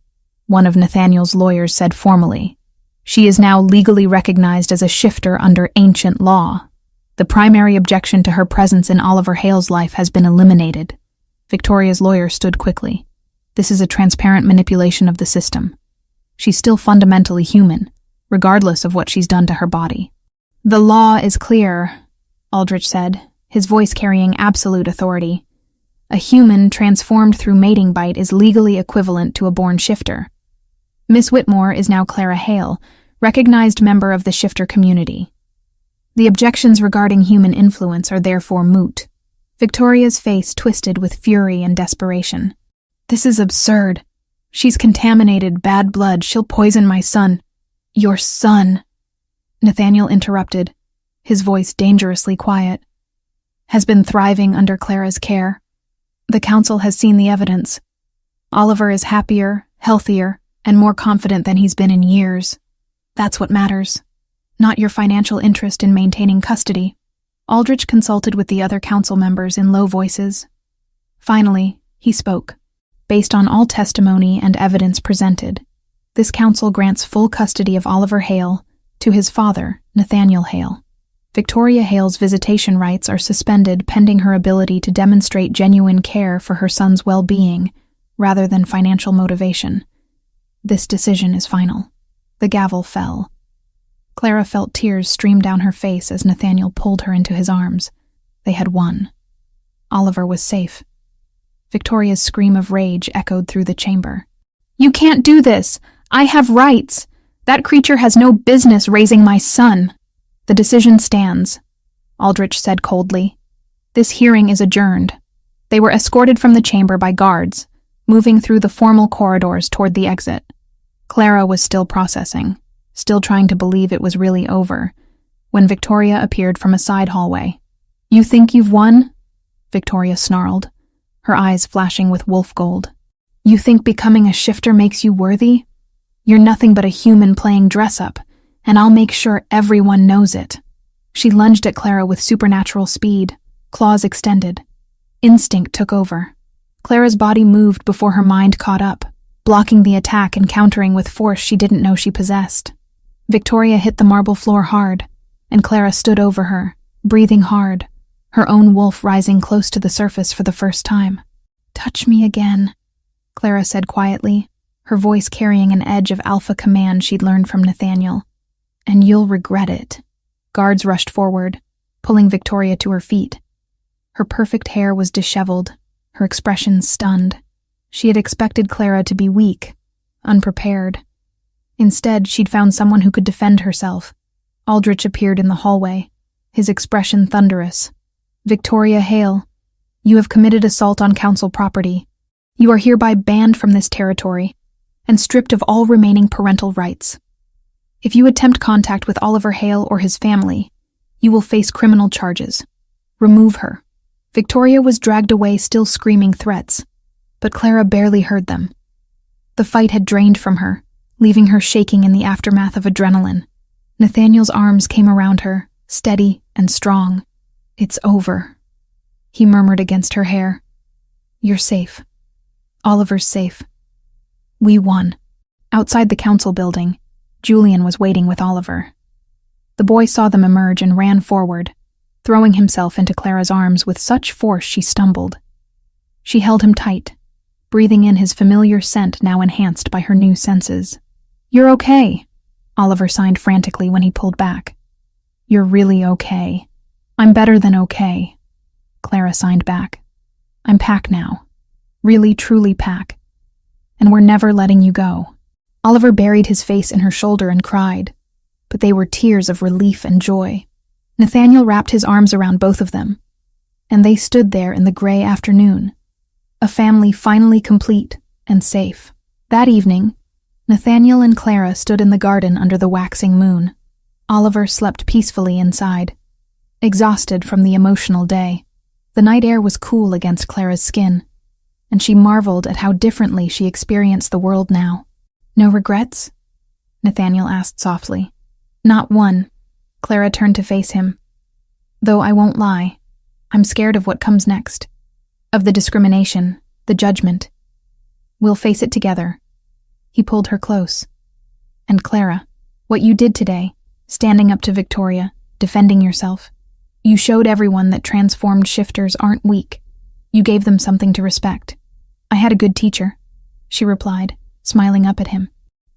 one of Nathaniel's lawyers said formally. "She is now legally recognized as a shifter under ancient law. The primary objection to her presence in Oliver Hale's life has been eliminated." Victoria's lawyer stood quickly. "This is a transparent manipulation of the system. She's still fundamentally human, regardless of what she's done to her body." "The law is clear," Aldrich said, his voice carrying absolute authority. "A human transformed through mating bite is legally equivalent to a born shifter. Miss Whitmore is now Clara Hale, recognized member of the shifter community. The objections regarding human influence are therefore moot." Victoria's face twisted with fury and desperation. "This is absurd. She's contaminated, bad blood, she'll poison my son." "Your son," Nathaniel interrupted, his voice dangerously quiet, "has been thriving under Clara's care. The council has seen the evidence. Oliver is happier, healthier, and more confident than he's been in years. That's what matters, not your financial interest in maintaining custody." Aldrich consulted with the other council members in low voices. Finally, he spoke. "Based on all testimony and evidence presented, this council grants full custody of Oliver Hale to his father, Nathaniel Hale. Victoria Hale's visitation rights are suspended pending her ability to demonstrate genuine care for her son's well-being rather than financial motivation. This decision is final." The gavel fell. Clara felt tears stream down her face as Nathaniel pulled her into his arms. They had won. Oliver was safe. Victoria's scream of rage echoed through the chamber. "You can't do this! I have rights! That creature has no business raising my son!" "The decision stands," Aldrich said coldly. "This hearing is adjourned." They were escorted from the chamber by guards, moving through the formal corridors toward the exit. Clara was still processing, still trying to believe it was really over, when Victoria appeared from a side hallway. "You think you've won?" Victoria snarled, her eyes flashing with wolf gold. "You think becoming a shifter makes you worthy? You're nothing but a human playing dress-up, and I'll make sure everyone knows it." She lunged at Clara with supernatural speed, claws extended. Instinct took over. Clara's body moved before her mind caught up, blocking the attack and countering with force she didn't know she possessed. Victoria hit the marble floor hard, and Clara stood over her, breathing hard, her own wolf rising close to the surface for the first time. "Touch me again," Clara said quietly, her voice carrying an edge of alpha command she'd learned from Nathaniel. "And you'll regret it." Guards rushed forward, pulling Victoria to her feet. Her perfect hair was disheveled, her expression stunned. She had expected Clara to be weak, unprepared. Instead, she'd found someone who could defend herself. Aldrich appeared in the hallway, his expression thunderous. "Victoria Hale, you have committed assault on council property. You are hereby banned from this territory and stripped of all remaining parental rights. If you attempt contact with Oliver Hale or his family, you will face criminal charges. Remove her." Victoria was dragged away, still screaming threats, but Clara barely heard them. The fight had drained from her, leaving her shaking in the aftermath of adrenaline. Nathaniel's arms came around her, steady and strong. "It's over," he murmured against her hair. "You're safe. Oliver's safe. We won." Outside the council building, Julian was waiting with Oliver. The boy saw them emerge and ran forward, throwing himself into Clara's arms with such force she stumbled. She held him tight, breathing in his familiar scent now enhanced by her new senses. "You're okay," Oliver signed frantically when he pulled back. "You're really okay." "I'm better than okay," Clara signed back. "I'm Pack now. Really, truly Pack. And we're never letting you go." Oliver buried his face in her shoulder and cried, but they were tears of relief and joy. Nathaniel wrapped his arms around both of them, and they stood there in the gray afternoon, a family finally complete and safe. That evening, Nathaniel and Clara stood in the garden under the waxing moon. Oliver slept peacefully inside, exhausted from the emotional day. The night air was cool against Clara's skin, and she marveled at how differently she experienced the world now. "No regrets?" Nathaniel asked softly. "Not one." Clara turned to face him. "Though I won't lie, I'm scared of what comes next. Of the discrimination, the judgment. We'll face it together." He pulled her close. "And Clara, what you did today, standing up to Victoria, defending yourself, you showed everyone that transformed shifters aren't weak. You gave them something to respect." "I had a good teacher," she replied, smiling up at him.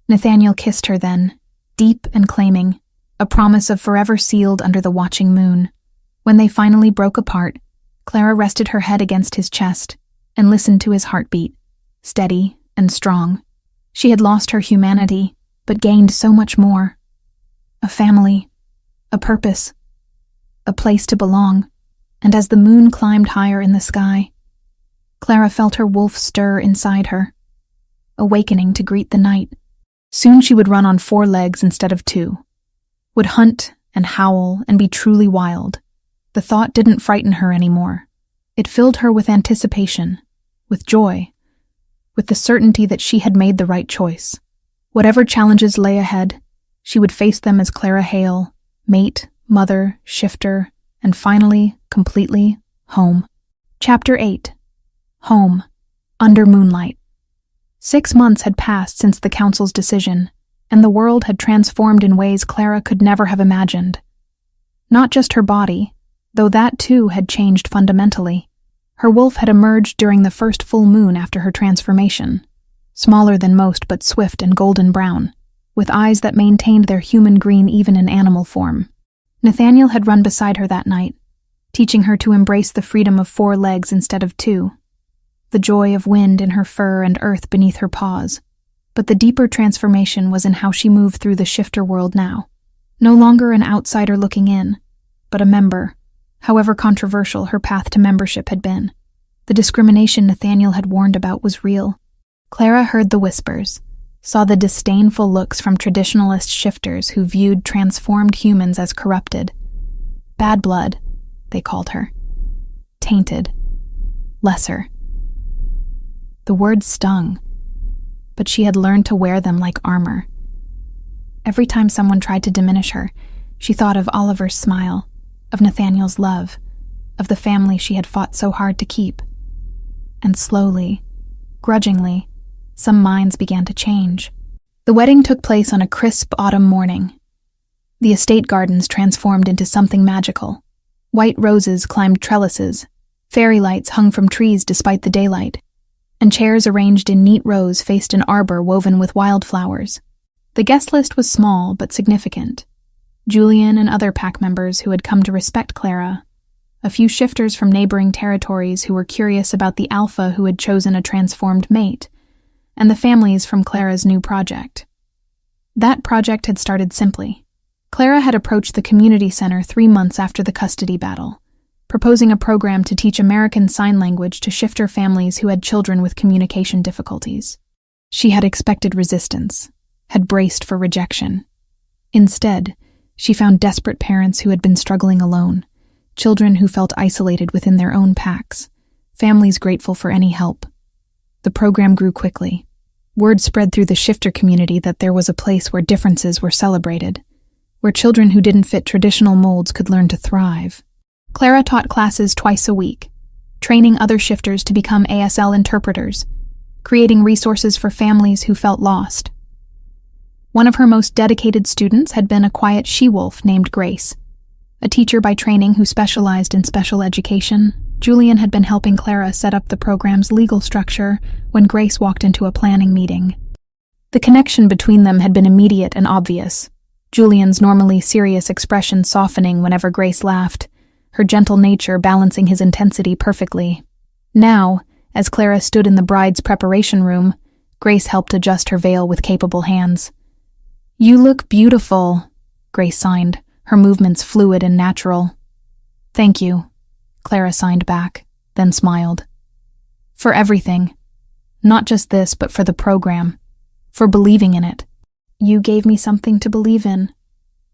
Nathaniel kissed her then, deep and claiming, a promise of forever sealed under the watching moon. When they finally broke apart, Clara rested her head against his chest and listened to his heartbeat, steady and strong. She had lost her humanity, but gained so much more. A family, a purpose, a place to belong. And as the moon climbed higher in the sky, Clara felt her wolf stir inside her, awakening to greet the night. Soon she would run on 4 legs instead of 2, would hunt and howl and be truly wild. The thought didn't frighten her anymore. It filled her with anticipation, with joy, with the certainty that she had made the right choice. Whatever challenges lay ahead, she would face them as Clara Hale, mate, mother, shifter, and finally, completely, home. Chapter 8. Home. Under moonlight. 6 months had passed since the council's decision, and the world had transformed in ways Clara could never have imagined. Not just her body, though that too had changed fundamentally. Her wolf had emerged during the first full moon after her transformation, smaller than most but swift and golden brown, with eyes that maintained their human green even in animal form. Nathaniel had run beside her that night, teaching her to embrace the freedom of 4 legs instead of 2, the joy of wind in her fur and earth beneath her paws. But the deeper transformation was in how she moved through the shifter world now. No longer an outsider looking in, but a member, however controversial her path to membership had been. The discrimination Nathaniel had warned about was real. Clara heard the whispers, saw the disdainful looks from traditionalist shifters who viewed transformed humans as corrupted. Bad blood, they called her. Tainted. Lesser. The words stung, but she had learned to wear them like armor. Every time someone tried to diminish her, she thought of Oliver's smile, of Nathaniel's love, of the family she had fought so hard to keep. And slowly, grudgingly, some minds began to change. The wedding took place on a crisp autumn morning. The estate gardens transformed into something magical. White roses climbed trellises, fairy lights hung from trees despite the daylight, and chairs arranged in neat rows faced an arbor woven with wildflowers. The guest list was small but significant. Julian and other pack members who had come to respect Clara, a few shifters from neighboring territories who were curious about the alpha who had chosen a transformed mate, and the families from Clara's new project. That project had started simply. Clara had approached the community center 3 months after the custody battle, proposing a program to teach American Sign Language to shifter families who had children with communication difficulties. She had expected resistance, had braced for rejection. Instead, she found desperate parents who had been struggling alone, children who felt isolated within their own packs, families grateful for any help. The program grew quickly. Word spread through the shifter community that there was a place where differences were celebrated, where children who didn't fit traditional molds could learn to thrive. Clara taught classes twice a week, training other shifters to become ASL interpreters, creating resources for families who felt lost. One of her most dedicated students had been a quiet she-wolf named Grace. A teacher by training who specialized in special education, Julian had been helping Clara set up the program's legal structure when Grace walked into a planning meeting. The connection between them had been immediate and obvious, Julian's normally serious expression softening whenever Grace laughed, her gentle nature balancing his intensity perfectly. Now, as Clara stood in the bride's preparation room, Grace helped adjust her veil with capable hands. "You look beautiful," Grace signed, her movements fluid and natural. "Thank you," Clara signed back, then smiled. "For everything. Not just this, but for the program. For believing in it." "You gave me something to believe in,"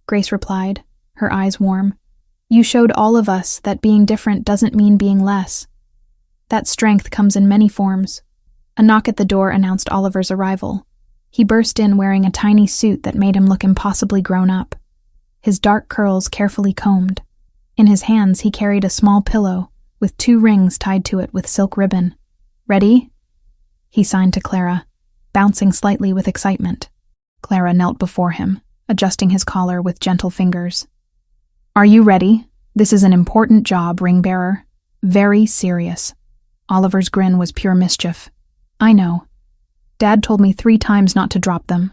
Grace replied, her eyes warm. "You showed all of us that being different doesn't mean being less. That strength comes in many forms." A knock at the door announced Oliver's arrival. He burst in wearing a tiny suit that made him look impossibly grown up, his dark curls carefully combed. In his hands he carried a small pillow, with 2 rings tied to it with silk ribbon. "Ready?" He signed to Clara, bouncing slightly with excitement. Clara knelt before him, adjusting his collar with gentle fingers. "Are you ready? This is an important job, ring-bearer. Very serious." Oliver's grin was pure mischief. "I know. Dad told me 3 times not to drop them.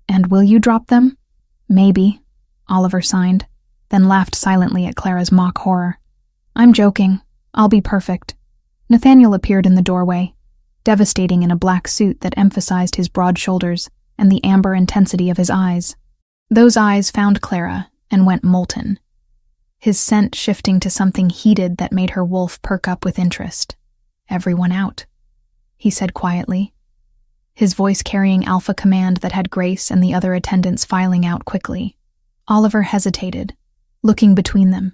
And will you drop them?" "Maybe," Oliver signed, then laughed silently at Clara's mock horror. "I'm joking. I'll be perfect." Nathaniel appeared in the doorway, devastating in a black suit that emphasized his broad shoulders and the amber intensity of his eyes. Those eyes found Clara and went molten, his scent shifting to something heated that made her wolf perk up with interest. "Everyone out," he said quietly, his voice carrying alpha command that had Grace and the other attendants filing out quickly. Oliver hesitated, looking between them,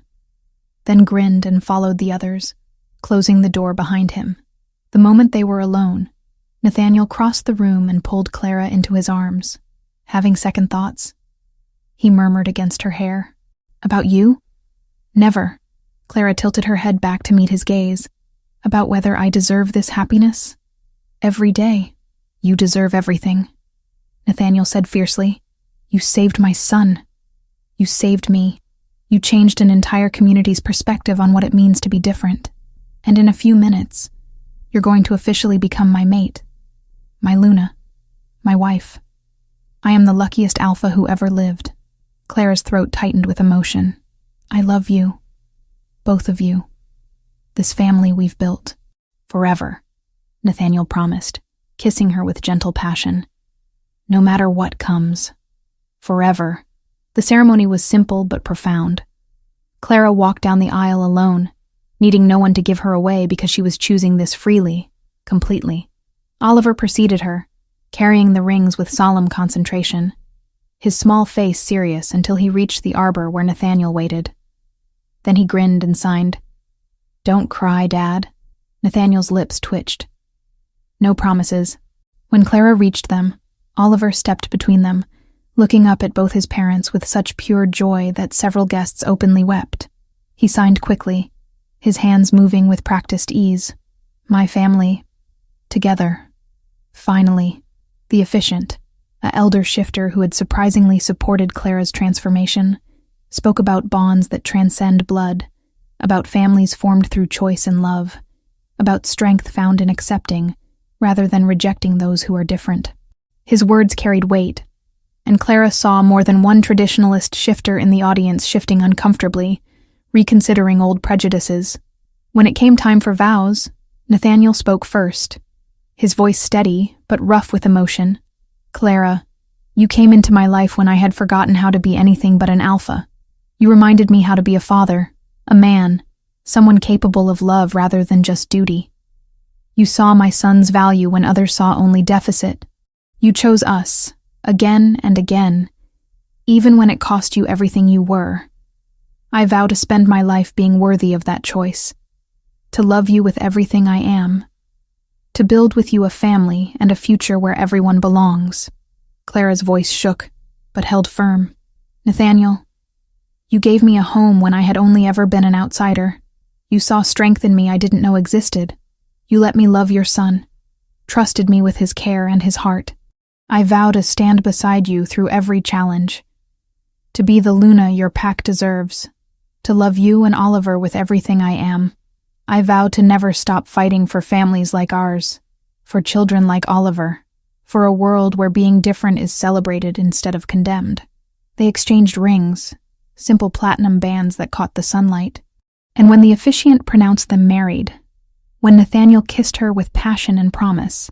then grinned and followed the others, closing the door behind him. The moment they were alone, Nathaniel crossed the room and pulled Clara into his arms. "Having second thoughts?" he murmured against her hair. "About you?" "Never." Clara tilted her head back to meet his gaze. "About whether I deserve this happiness?" "Every day. You deserve everything," Nathaniel said fiercely. "You saved my son. You saved me. You changed an entire community's perspective on what it means to be different. And in a few minutes, you're going to officially become my mate. My Luna. My wife. I am the luckiest alpha who ever lived." Clara's throat tightened with emotion. "I love you. Both of you. This family we've built. Forever," Nathaniel promised, kissing her with gentle passion. "No matter what comes. Forever." The ceremony was simple but profound. Clara walked down the aisle alone, needing no one to give her away because she was choosing this freely, completely. Oliver preceded her, carrying the rings with solemn concentration, his small face serious until he reached the arbor where Nathaniel waited. Then he grinned and signed, "Don't cry, Dad." Nathaniel's lips twitched. No promises. When Clara reached them, Oliver stepped between them, looking up at both his parents with such pure joy that several guests openly wept. He signed quickly, his hands moving with practiced ease. "My family. Together." Finally, the efficient, an elder shifter who had surprisingly supported Clara's transformation, spoke about bonds that transcend blood, about families formed through choice and love, about strength found in accepting rather than rejecting those who are different. His words carried weight, and Clara saw more than one traditionalist shifter in the audience shifting uncomfortably, reconsidering old prejudices. When it came time for vows, Nathaniel spoke first, his voice steady but rough with emotion. "Clara, you came into my life when I had forgotten how to be anything but an alpha. You reminded me how to be a father, a man, someone capable of love rather than just duty. You saw my son's value when others saw only deficit. You chose us, again and again, even when it cost you everything you were. I vow to spend my life being worthy of that choice, to love you with everything I am, to build with you a family and a future where everyone belongs." Clara's voice shook, but held firm. "Nathaniel, you gave me a home when I had only ever been an outsider. You saw strength in me I didn't know existed. You let me love your son, trusted me with his care and his heart. I vow to stand beside you through every challenge, to be the Luna your pack deserves, to love you and Oliver with everything I am. I vow to never stop fighting for families like ours, for children like Oliver, for a world where being different is celebrated instead of condemned." They exchanged rings, simple platinum bands that caught the sunlight, and when the officiant pronounced them married, when Nathaniel kissed her with passion and promise,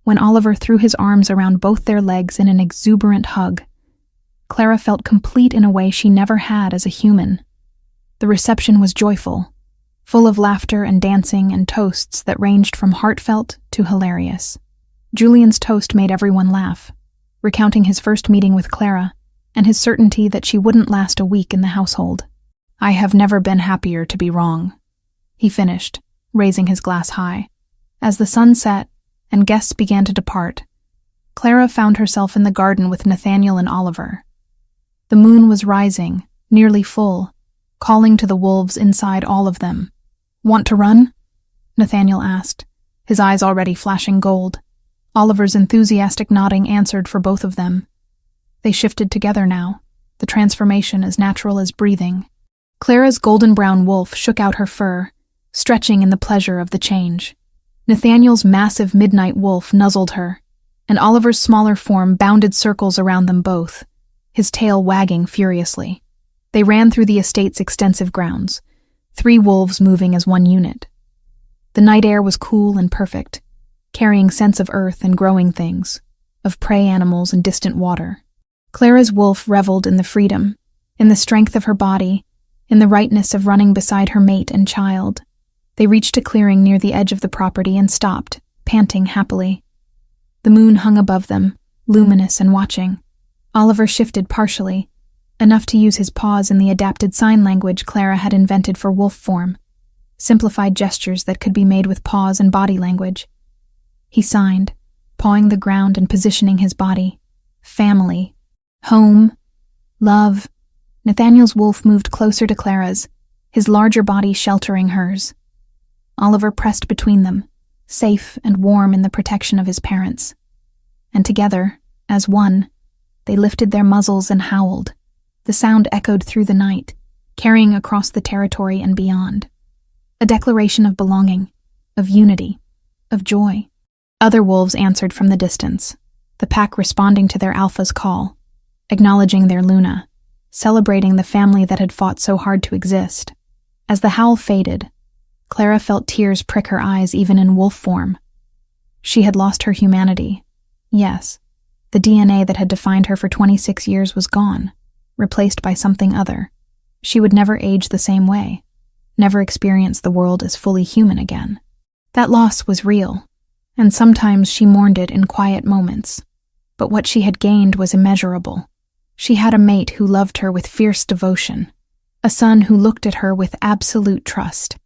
when Oliver threw his arms around both their legs in an exuberant hug, Clara felt complete in a way she never had as a human. The reception was joyful, full of laughter and dancing and toasts that ranged from heartfelt to hilarious. Julian's toast made everyone laugh, recounting his first meeting with Clara and his certainty that she wouldn't last a week in the household. "I have never been happier to be wrong," he finished, raising his glass high. As the sun set and guests began to depart, Clara found herself in the garden with Nathaniel and Oliver. The moon was rising, nearly full, calling to the wolves inside all of them. "Want to run?" Nathaniel asked, his eyes already flashing gold. Oliver's enthusiastic nodding answered for both of them. They shifted together now, the transformation as natural as breathing. Clara's golden-brown wolf shook out her fur, stretching in the pleasure of the change. Nathaniel's massive midnight wolf nuzzled her, and Oliver's smaller form bounded circles around them both, his tail wagging furiously. They ran through the estate's extensive grounds, 3 wolves moving as one unit. The night air was cool and perfect, carrying scents of earth and growing things, of prey animals and distant water. Clara's wolf reveled in the freedom, in the strength of her body, in the rightness of running beside her mate and child. They reached a clearing near the edge of the property and stopped, panting happily. The moon hung above them, luminous and watching. Oliver shifted partially, enough to use his paws in the adapted sign language Clara had invented for wolf form, simplified gestures that could be made with paws and body language. He signed, pawing the ground and positioning his body. Family. Home. Love. Nathaniel's wolf moved closer to Clara's, his larger body sheltering hers. Oliver pressed between them, safe and warm in the protection of his parents. And together, as one, they lifted their muzzles and howled. The sound echoed through the night, carrying across the territory and beyond. A declaration of belonging, of unity, of joy. Other wolves answered from the distance, the pack responding to their alpha's call, acknowledging their Luna, celebrating the family that had fought so hard to exist. As the howl faded, Clara felt tears prick her eyes even in wolf form. She had lost her humanity. Yes, the DNA that had defined her for 26 years was gone, replaced by something other. She would never age the same way, never experience the world as fully human again. That loss was real, and sometimes she mourned it in quiet moments. But what she had gained was immeasurable. She had a mate who loved her with fierce devotion, a son who looked at her with absolute trust,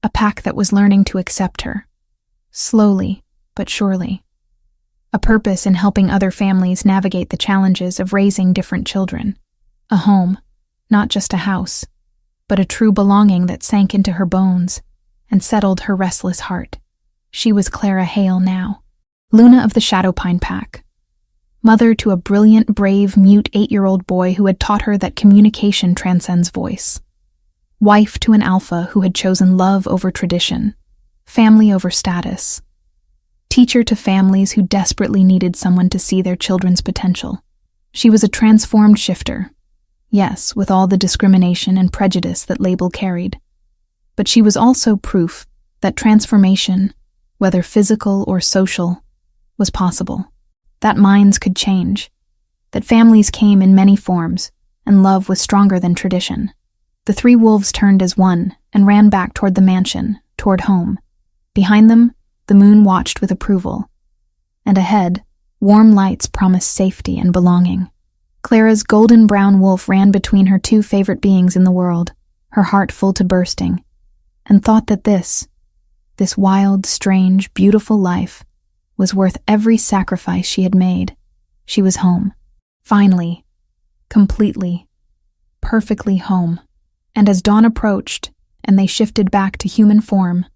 a pack that was learning to accept her, slowly but surely. A purpose in helping other families navigate the challenges of raising different children. A home, not just a house, but a true belonging that sank into her bones and settled her restless heart. She was Clara Hale now, Luna of the Shadowpine Pack, mother to a brilliant, brave, mute 8-year-old boy who had taught her that communication transcends voice, wife to an alpha who had chosen love over tradition, family over status, teacher to families who desperately needed someone to see their children's potential. She was a transformed shifter, yes, with all the discrimination and prejudice that label carried. But she was also proof that transformation, whether physical or social, was possible. That minds could change, that families came in many forms, and love was stronger than tradition. The 3 wolves turned as one and ran back toward the mansion, toward home. Behind them, the moon watched with approval, and ahead, warm lights promised safety and belonging. Clara's golden brown wolf ran between her 2 favorite beings in the world, her heart full to bursting, and thought that this wild, strange, beautiful life was worth every sacrifice she had made. She was home. Finally. Completely. Perfectly home. And as dawn approached, and they shifted back to human form,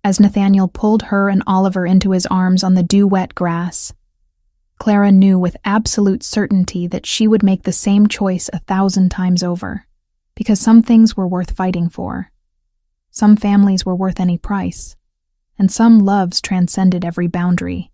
as Nathaniel pulled her and Oliver into his arms on the dew-wet grass, Clara knew with absolute certainty that she would make the same choice 1,000 times over, because some things were worth fighting for. Some families were worth any price, and some loves transcended every boundary.